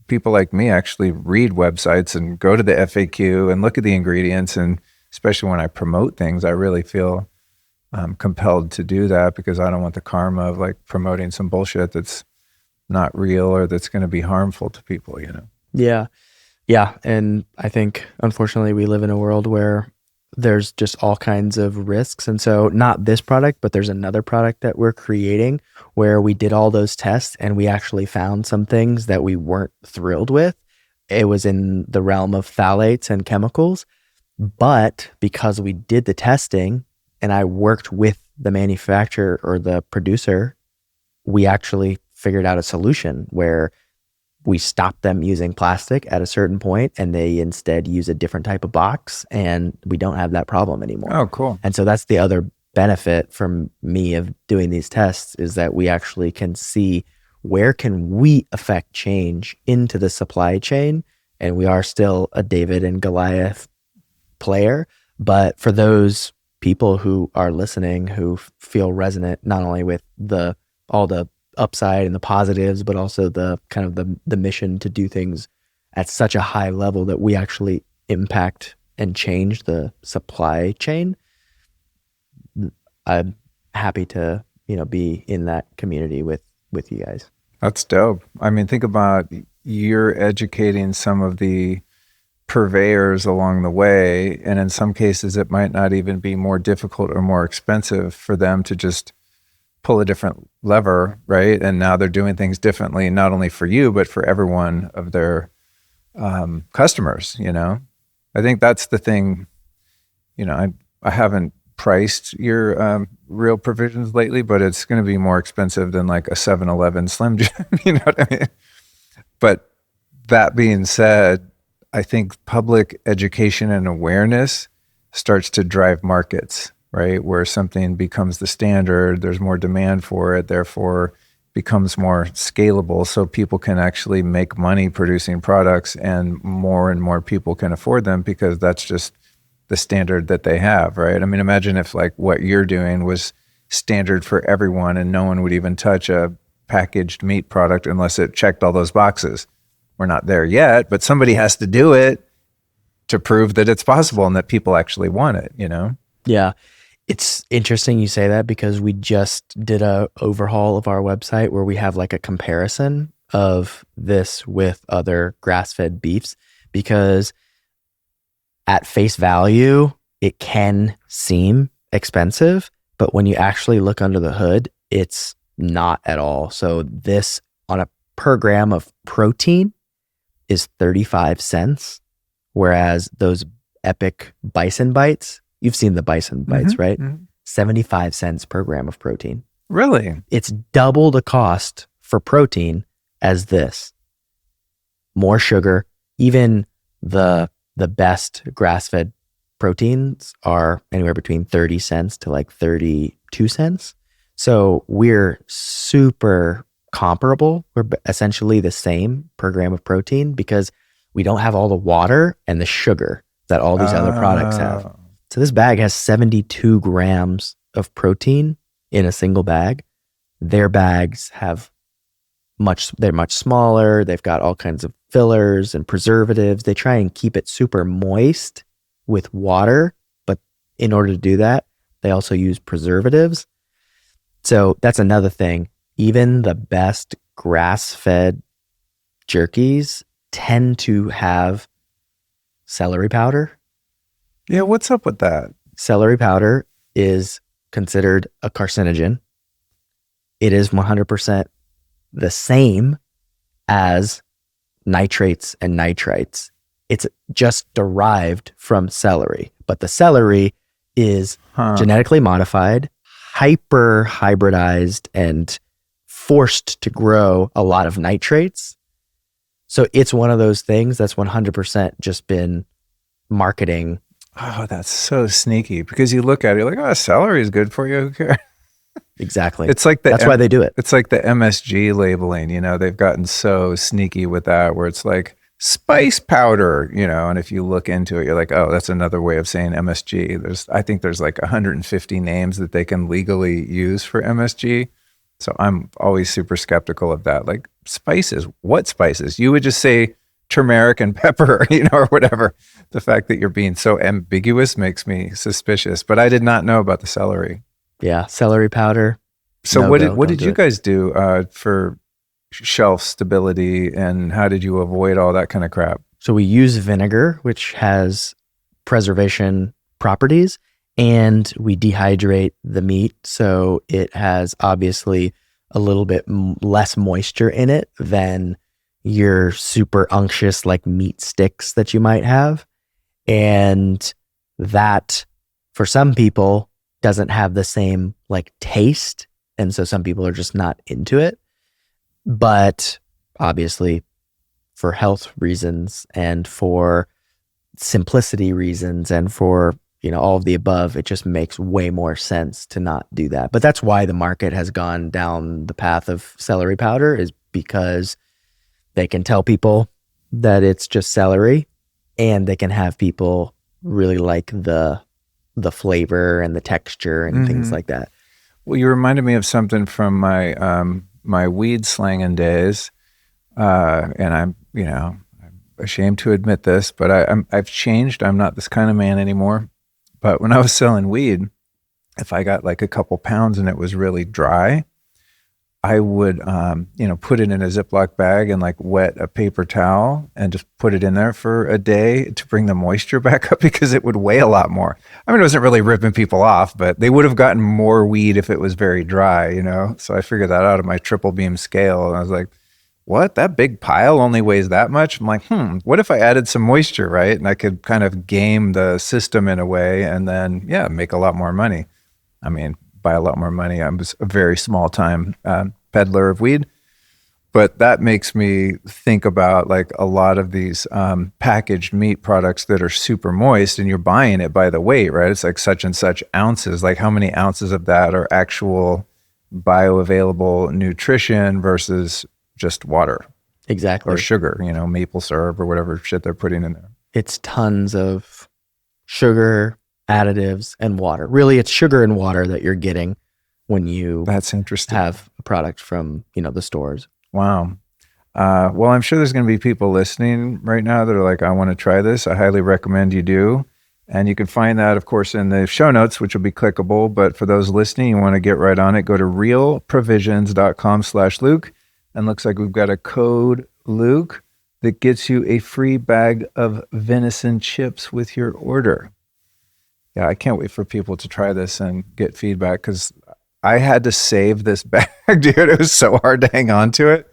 people like me actually read websites and go to the FAQ and look at the ingredients. And especially when I promote things, I really feel compelled to do that because I don't want the karma of like promoting some bullshit that's not real or that's going to be harmful to people, Yeah. Yeah. And I think, unfortunately, we live in a world where there's just all kinds of risks. And so not this product, but there's another product that we're creating where we did all those tests and we actually found some things that we weren't thrilled with. It was in the realm of phthalates and chemicals. But because we did the testing and I worked with the manufacturer or the producer, we actually figured out a solution where we stopped them using plastic at a certain point and they instead use a different type of box and we don't have that problem anymore. Oh, cool. And so that's the other benefit from me of doing these tests is that we actually can see where can we affect change into the supply chain. And we are still a David and Goliath player. But for those people who are listening, who feel resonant, not only with all the upside and the positives, but also the kind of the mission to do things at such a high level that we actually impact and change the supply chain, I'm happy to, be in that community with you guys. That's dope. I mean, think about you're educating some of the purveyors along the way, and in some cases it might not even be more difficult or more expensive for them to just pull a different lever, right? And now they're doing things differently, not only for you, but for every one of their customers, I think that's the thing, I haven't priced your real provisions lately, but it's going to be more expensive than like a 7-Eleven Slim Jim, you know what I mean? But that being said, I think public education and awareness starts to drive markets, right? Where something becomes the standard, there's more demand for it, therefore becomes more scalable so people can actually make money producing products and more people can afford them because that's just the standard that they have, right? I mean, imagine if like what you're doing was standard for everyone and no one would even touch a packaged meat product unless it checked all those boxes. We're not there yet, but somebody has to do it to prove that it's possible and that people actually want it, Yeah. It's interesting you say that because we just did a overhaul of our website where we have like a comparison of this with other grass-fed beefs because at face value, it can seem expensive, but when you actually look under the hood, it's not at all. So this on a per gram of protein is 35 cents, whereas those epic bison bites. You've seen the bison bites, right? Mm-hmm. 75 cents per gram of protein. Really? It's double the cost for protein as this. More sugar. Even the best grass-fed proteins are anywhere between 30 cents to like 32 cents. So we're super comparable. We're essentially the same per gram of protein because we don't have all the water and the sugar that all these other products have. So this bag has 72 grams of protein in a single bag. Their bags have they're much smaller. They've got all kinds of fillers and preservatives. They try and keep it super moist with water, but in order to do that, they also use preservatives. So that's another thing. Even the best grass-fed jerkies tend to have celery powder. Yeah, what's up with that? Celery powder is considered a carcinogen. It is 100% the same as nitrates and nitrites. It's just derived from celery, but the celery is genetically modified, hyper hybridized, and forced to grow a lot of nitrates. So it's one of those things that's 100% just been marketing. Oh, that's so sneaky because you look at it, you're like, oh, celery is good for you. Who cares? Exactly. It's like that's why they do it. It's like the MSG labeling, they've gotten so sneaky with that where it's like spice powder, and if you look into it, you're like, oh, that's another way of saying MSG. I think there's like 150 names that they can legally use for MSG. So I'm always super skeptical of that. Like spices, what spices? You would just say turmeric and pepper, or whatever. The fact that you're being so ambiguous makes me suspicious, but I did not know about the celery. Yeah, celery powder. So what did you guys do for shelf stability, and how did you avoid all that kind of crap? So we use vinegar, which has preservation properties, and we dehydrate the meat. So it has obviously a little bit less moisture in it than your super unctuous like meat sticks that you might have. And that for some people doesn't have the same like taste. And so some people are just not into it. But obviously for health reasons and for simplicity reasons and for, all of the above, it just makes way more sense to not do that. But that's why the market has gone down the path of celery powder, is because they can tell people that it's just celery, and they can have people really like the flavor and the texture and things like that. Well, you reminded me of something from my weed slanging days, and I'm ashamed to admit this, but I've changed. I'm not this kind of man anymore. But when I was selling weed, if I got like a couple pounds and it was really dry, I would put it in a Ziploc bag and like wet a paper towel and just put it in there for a day to bring the moisture back up, because it would weigh a lot more. I mean, it wasn't really ripping people off, but they would have gotten more weed if it was very dry, So I figured that out of my triple beam scale, and I was like, what? That big pile only weighs that much? I'm like, what if I added some moisture, right? And I could kind of game the system in a way and then, make a lot more money. I mean, by a lot more money, I'm just a very small time peddler of weed. But that makes me think about like a lot of these packaged meat products that are super moist, and you're buying it by the weight, right? It's like such and such ounces. Like how many ounces of that are actual bioavailable nutrition versus just water? Exactly. Or sugar, maple syrup or whatever shit they're putting in there. It's tons of sugar, additives, and water. Really, it's sugar and water that you're getting when you That's interesting. have a product from, the stores. Wow. Well, I'm sure there's going to be people listening right now that are like, I want to try this. I highly recommend you do. And you can find that, of course, in the show notes, which will be clickable. But for those listening, you want to get right on it, go to realprovisions.com/Luke. And looks like we've got a code, Luke, that gets you a free bag of venison chips with your order. Yeah, I can't wait for people to try this and get feedback, because I had to save this bag, dude. It was so hard to hang on to it.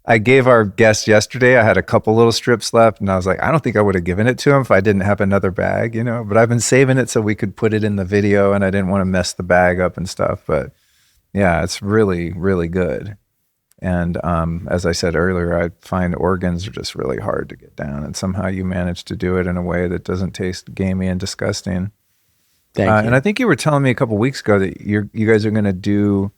I gave our guest yesterday, I had a couple little strips left, and I was like, I don't think I would have given it to him if I didn't have another bag, you know, but I've been saving it so we could put it in the video, and I didn't want to mess the bag up and stuff. But yeah, it's really, really good. And as I said earlier, I find organs are just really hard to get down, and somehow you manage to do it in a way that doesn't taste gamey and disgusting. Thank you. And I think you were telling me a couple weeks ago that you guys are going to do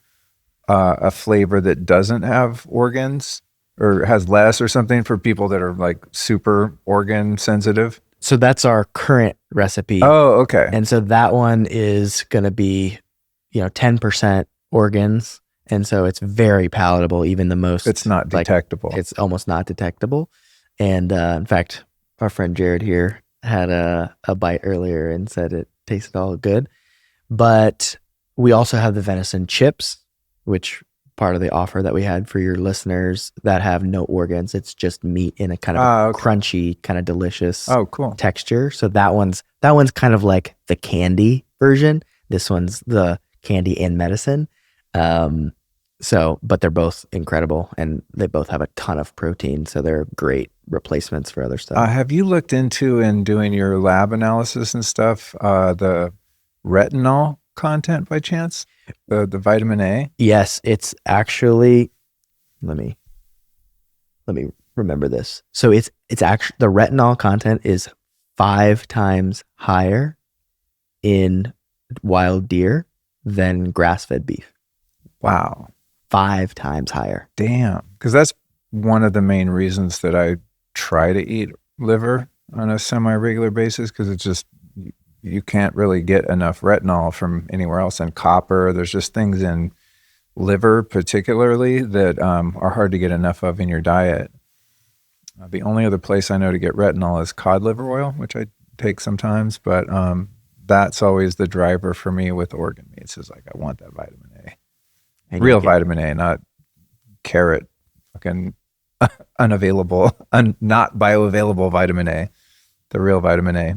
a flavor that doesn't have organs or has less or something for people that are like super organ sensitive. So that's our current recipe. Oh, okay. And so that one is going to be, 10% organs. And so it's very palatable, even the most. It's not detectable. It's almost not detectable. And in fact, our friend Jared here had a bite earlier and said it tasted all good. But we also have the venison chips, which part of the offer that we had for your listeners that have no organs. It's just meat in a kind of crunchy, kind of delicious texture. So that one's kind of like the candy version. This one's the candy and medicine. But they're both incredible, and they both have a ton of protein. So they're great replacements for other stuff. Have you looked into, in doing your lab analysis and stuff, the retinol content by chance? The vitamin A? Yes, it's actually, let me remember this. So it's actually, the retinol content is 5 times higher in wild deer than grass-fed beef. Wow. 5 times higher. Damn. Because that's one of the main reasons that I try to eat liver on a semi-regular basis, because it's just, you can't really get enough retinol from anywhere else. And copper, there's just things in liver particularly that are hard to get enough of in your diet. The only other place I know to get retinol is cod liver oil, which I take sometimes, but that's always the driver for me with organ meats, is like, I want that vitamin A. And real vitamin A, not carrot, fucking unavailable, not bioavailable vitamin A, the real vitamin A.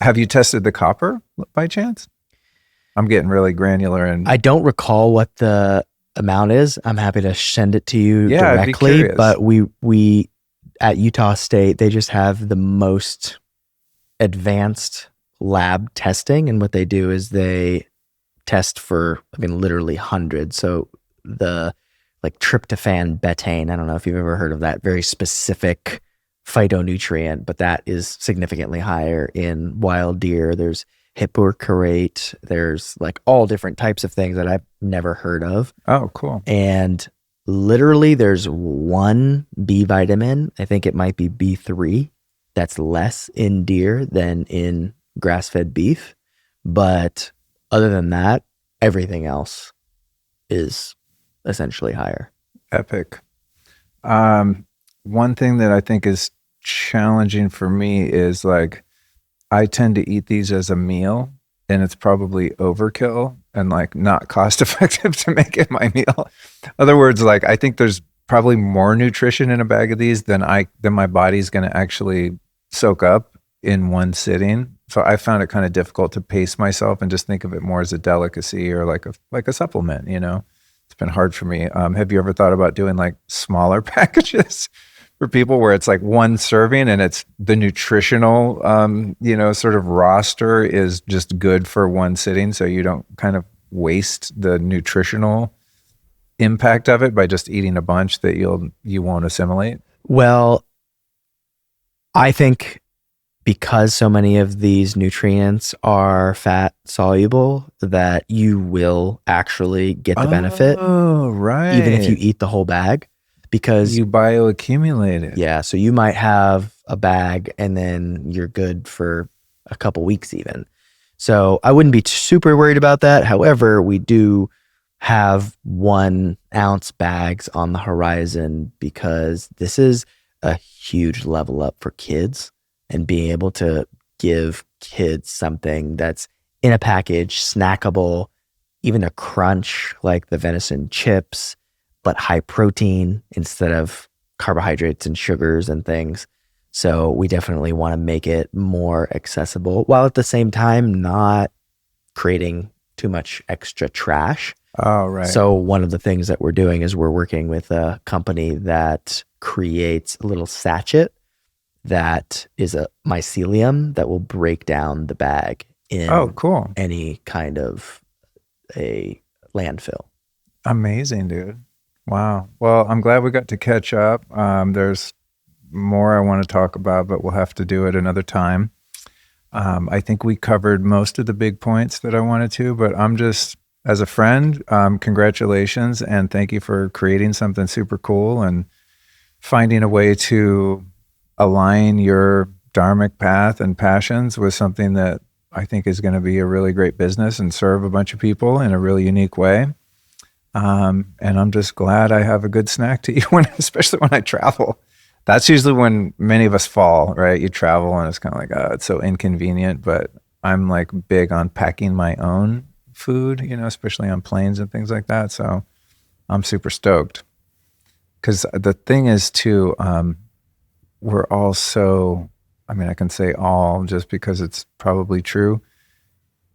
Have you tested the copper by chance? I'm getting really granular. And I don't recall what the amount is. I'm happy to send it to you directly. But we at Utah State, they just have the most advanced lab testing. And what they do is they test for, literally hundreds. So the tryptophan betaine, I don't know if you've ever heard of that, very specific phytonutrient, but that is significantly higher in wild deer. There's hippocurate. There's all different types of things that I've never heard of. Oh, cool. And literally there's one B vitamin, I think it might be B3, that's less in deer than in grass-fed beef. But other than that, everything else is essentially higher. Epic. One thing that I think is challenging for me is I tend to eat these as a meal, and it's probably overkill and not cost effective to make it my meal. In other words, I think there's probably more nutrition in a bag of these than my body's going to actually soak up in one sitting. So I found it kind of difficult to pace myself and just think of it more as a delicacy or like a supplement, It's been hard for me. Have you ever thought about doing smaller packages for people where it's one serving and it's the nutritional, sort of roster is just good for one sitting, so you don't kind of waste the nutritional impact of it by just eating a bunch that you won't assimilate? Well, I think because so many of these nutrients are fat soluble, that you will actually get the benefit. Oh, right. Even if you eat the whole bag, because you bioaccumulate it. Yeah. So you might have a bag and then you're good for a couple weeks even. So I wouldn't be super worried about that. However, we do have 1 ounce bags on the horizon, because this is a huge level up for kids. And being able to give kids something that's in a package, snackable, even a crunch like the venison chips, but high protein instead of carbohydrates and sugars and things. So we definitely want to make it more accessible, while at the same time not creating too much extra trash. Oh, right. So one of the things that we're doing is we're working with a company that creates a little sachet that is a mycelium that will break down the bag Oh, in cool. any kind of a landfill. Amazing, dude. Wow. Well, I'm glad we got to catch up. There's more I want to talk about, but we'll have to do it another time. I think we covered most of the big points that I wanted to, but I'm just, as a friend, congratulations and thank you for creating something super cool and finding a way to align your dharmic path and passions with something that I think is going to be a really great business and serve a bunch of people in a really unique way. And I'm just glad I have a good snack to eat especially when I travel. That's usually when many of us fall, right? You travel and it's kind of like, oh, it's so inconvenient, but I'm like big on packing my own food, especially on planes and things like that. So I'm super stoked. Because the thing is too, we're all so, I can say all just because it's probably true,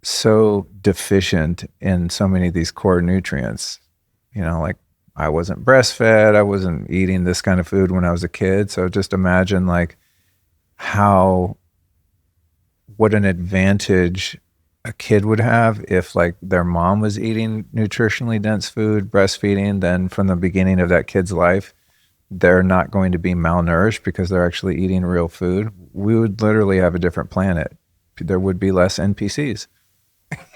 so deficient in so many of these core nutrients. Like I wasn't breastfed, I wasn't eating this kind of food when I was a kid. So just imagine like what an advantage a kid would have if like their mom was eating nutritionally dense food, breastfeeding, then from the beginning of that kid's life, they're not going to be malnourished because they're actually eating real food. We would literally have a different planet. There would be less NPCs.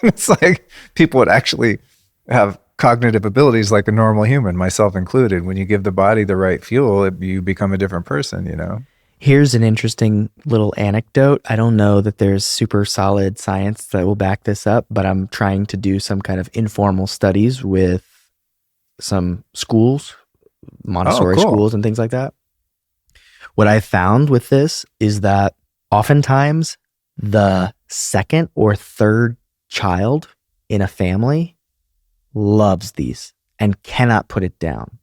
It's like people would actually have cognitive abilities like a normal human, myself included. When you give the body the right fuel, you become a different person. Here's an interesting little anecdote. I don't know that there's super solid science that will back this up, but I'm trying to do some kind of informal studies with some schools, Montessori schools and things like that. What I found with this is that oftentimes the second or third child in a family loves these and cannot put it down.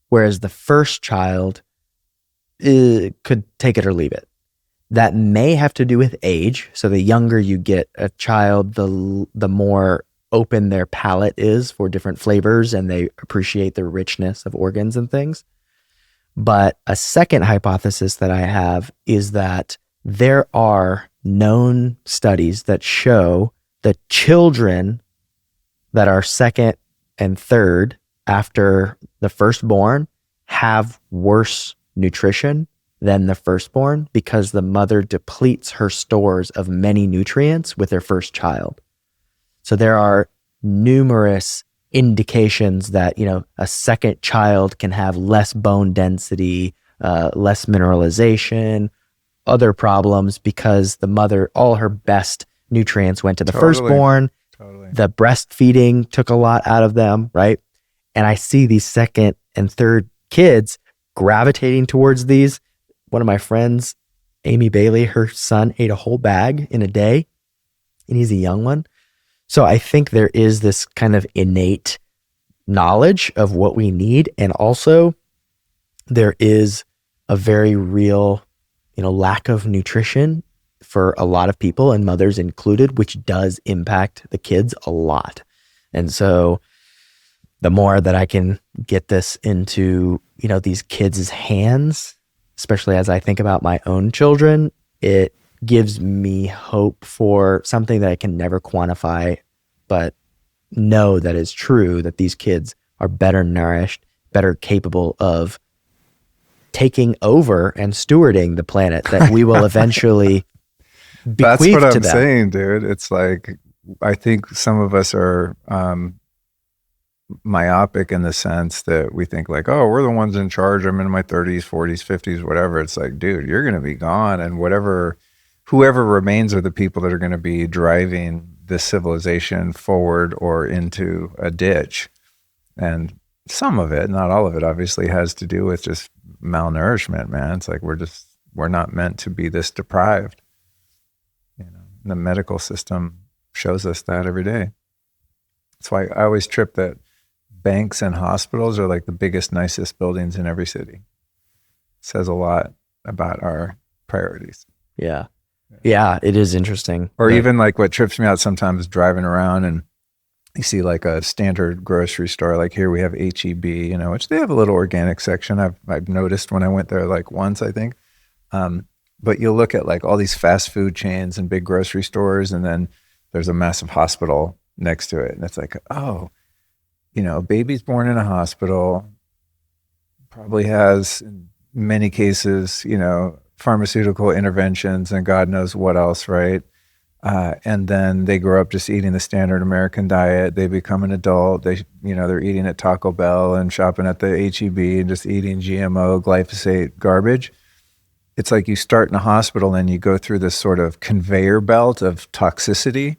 Whereas the first child could take it or leave it. That may have to do with age. So the younger you get a child, the more open their palate is for different flavors and they appreciate the richness of organs and things. But a second hypothesis that I have is that there are known studies that show that children that are second and third after the firstborn have worse nutrition than the firstborn because the mother depletes her stores of many nutrients with her first child. So there are numerous indications that, a second child can have less bone density, less mineralization, other problems because the mother, all her best nutrients went to the firstborn. Totally. The breastfeeding took a lot out of them, right? And I see these second and third kids gravitating towards these. One of my friends, Amy Bailey, her son ate a whole bag in a day, and he's a young one. So I think there is this kind of innate knowledge of what we need. And also there is a very real, lack of nutrition for a lot of people and mothers included, which does impact the kids a lot. And so the more that I can get this into, these kids' hands, especially as I think about my own children, it gives me hope for something that I can never quantify, but know that is true, that these kids are better nourished, better capable of taking over and stewarding the planet that we will eventually bequeath to them. That's what I'm saying, dude. It's like, I think some of us are myopic in the sense that we think like, oh, we're the ones in charge. I'm in my 30s, 40s, 50s, whatever. It's like, dude, you're going to be gone. And whoever remains are the people that are going to be driving this civilization forward or into a ditch. And some of it, not all of it, obviously has to do with just malnourishment, man. It's like we're not meant to be this deprived. The medical system shows us that every day. That's why I always trip that banks and hospitals are like the biggest, nicest buildings in every city. It says a lot about our priorities. Yeah, it is interesting. Or even like what trips me out sometimes driving around and you see like a standard grocery store, like here we have HEB, which they have a little organic section. I've noticed when I went there like once, I think. But you'll look at like all these fast food chains and big grocery stores, and then there's a massive hospital next to it. And it's like, oh, a baby's born in a hospital, probably has, in many cases, pharmaceutical interventions and God knows what else, right? And then they grow up just eating the standard American diet. They become an adult. They're eating at Taco Bell and shopping at the HEB and just eating GMO, glyphosate garbage. It's like you start in a hospital and you go through this sort of conveyor belt of toxicity,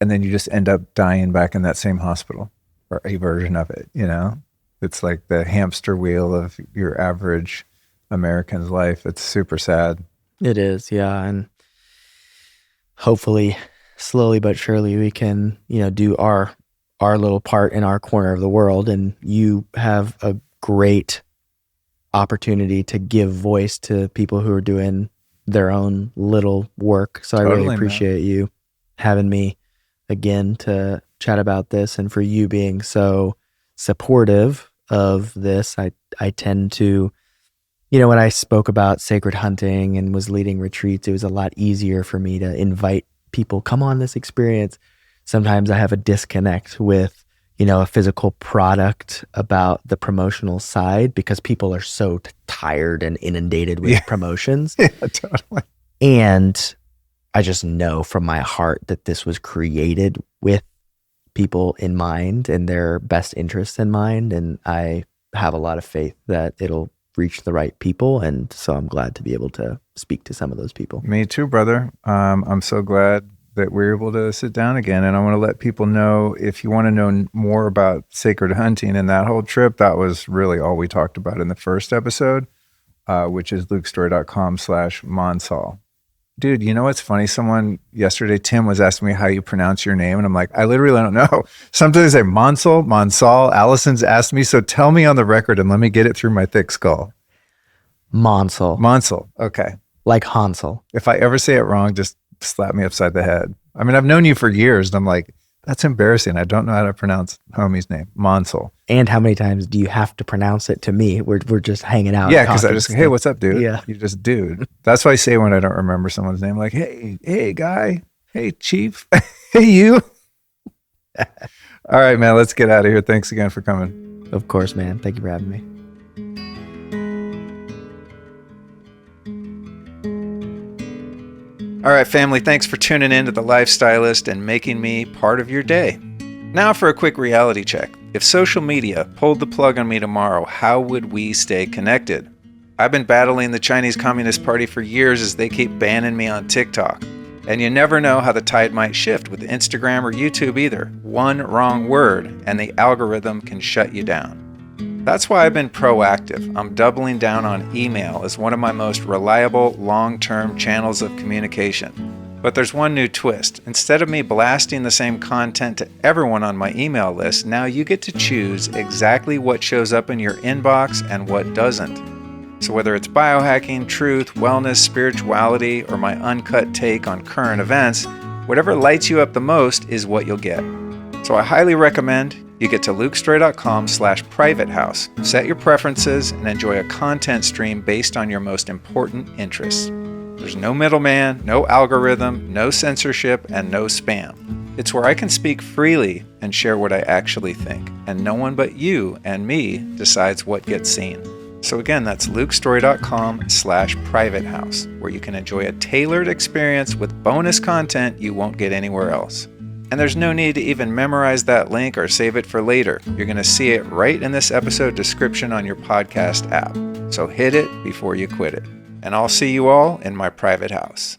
and then you just end up dying back in that same hospital, or a version of it, It's like the hamster wheel of your average American's life. It's super sad. It is, yeah. And hopefully, slowly but surely, we can, do our little part in our corner of the world. And you have a great opportunity to give voice to people who are doing their own little work. So totally, I really appreciate you having me again to chat about this, and for you being so supportive of this. I tend to, when I spoke about sacred hunting and was leading retreats, it was a lot easier for me to invite people, come on this experience. Sometimes I have a disconnect with, a physical product about the promotional side, because people are so tired and inundated with promotions. Yeah, totally. And I just know from my heart that this was created with people in mind and their best interests in mind. And I have a lot of faith that it'll reach the right people. And so I'm glad to be able to speak to some of those people. Me too, brother. I'm so glad that we're able to sit down again. And I want to let people know, if you want to know more about sacred hunting and that whole trip, that was really all we talked about in the first episode, which is lukestory.com/Mansal. Dude, you know what's funny? Someone yesterday, Tim, was asking me how you pronounce your name. And I'm like, I literally don't know. Sometimes I say Mansal. Allison's asked me. So tell me on the record and let me get it through my thick skull. Mansal. Okay. Like Hansel. If I ever say it wrong, just slap me upside the head. I mean, I've known you for years, and I'm like, that's embarrassing. I don't know how to pronounce homie's name. Mansal. And how many times do you have to pronounce it to me? We're just hanging out. Yeah, because I just, hey, what's up, dude? Yeah. You just, dude. That's what I say when I don't remember someone's name. Like, hey, guy. Hey, chief. Hey, you. All right, man, let's get out of here. Thanks again for coming. Of course, man. Thank you for having me. All right, family, thanks for tuning in to The Lifestylist and making me part of your day. Now for a quick reality check. If social media pulled the plug on me tomorrow, how would we stay connected? I've been battling the Chinese Communist Party for years as they keep banning me on TikTok. And you never know how the tide might shift with Instagram or YouTube either. One wrong word and the algorithm can shut you down. That's why I've been proactive. I'm doubling down on email as one of my most reliable long-term channels of communication. But there's one new twist. Instead of me blasting the same content to everyone on my email list, now you get to choose exactly what shows up in your inbox and what doesn't. So whether it's biohacking, truth, wellness, spirituality, or my uncut take on current events, whatever lights you up the most is what you'll get. So I highly recommend you get to lukestory.com/private house. Set your preferences and enjoy a content stream based on your most important interests. There's no middleman, no algorithm, no censorship, and no spam. It's where I can speak freely and share what I actually think, and no one but you and me decides what gets seen. So again, that's lukestory.com/private house, where you can enjoy a tailored experience with bonus content you won't get anywhere else. And there's no need to even memorize that link or save it for later. You're going to see it right in this episode description on your podcast app. So hit it before you quit it. And I'll see you all in my private house.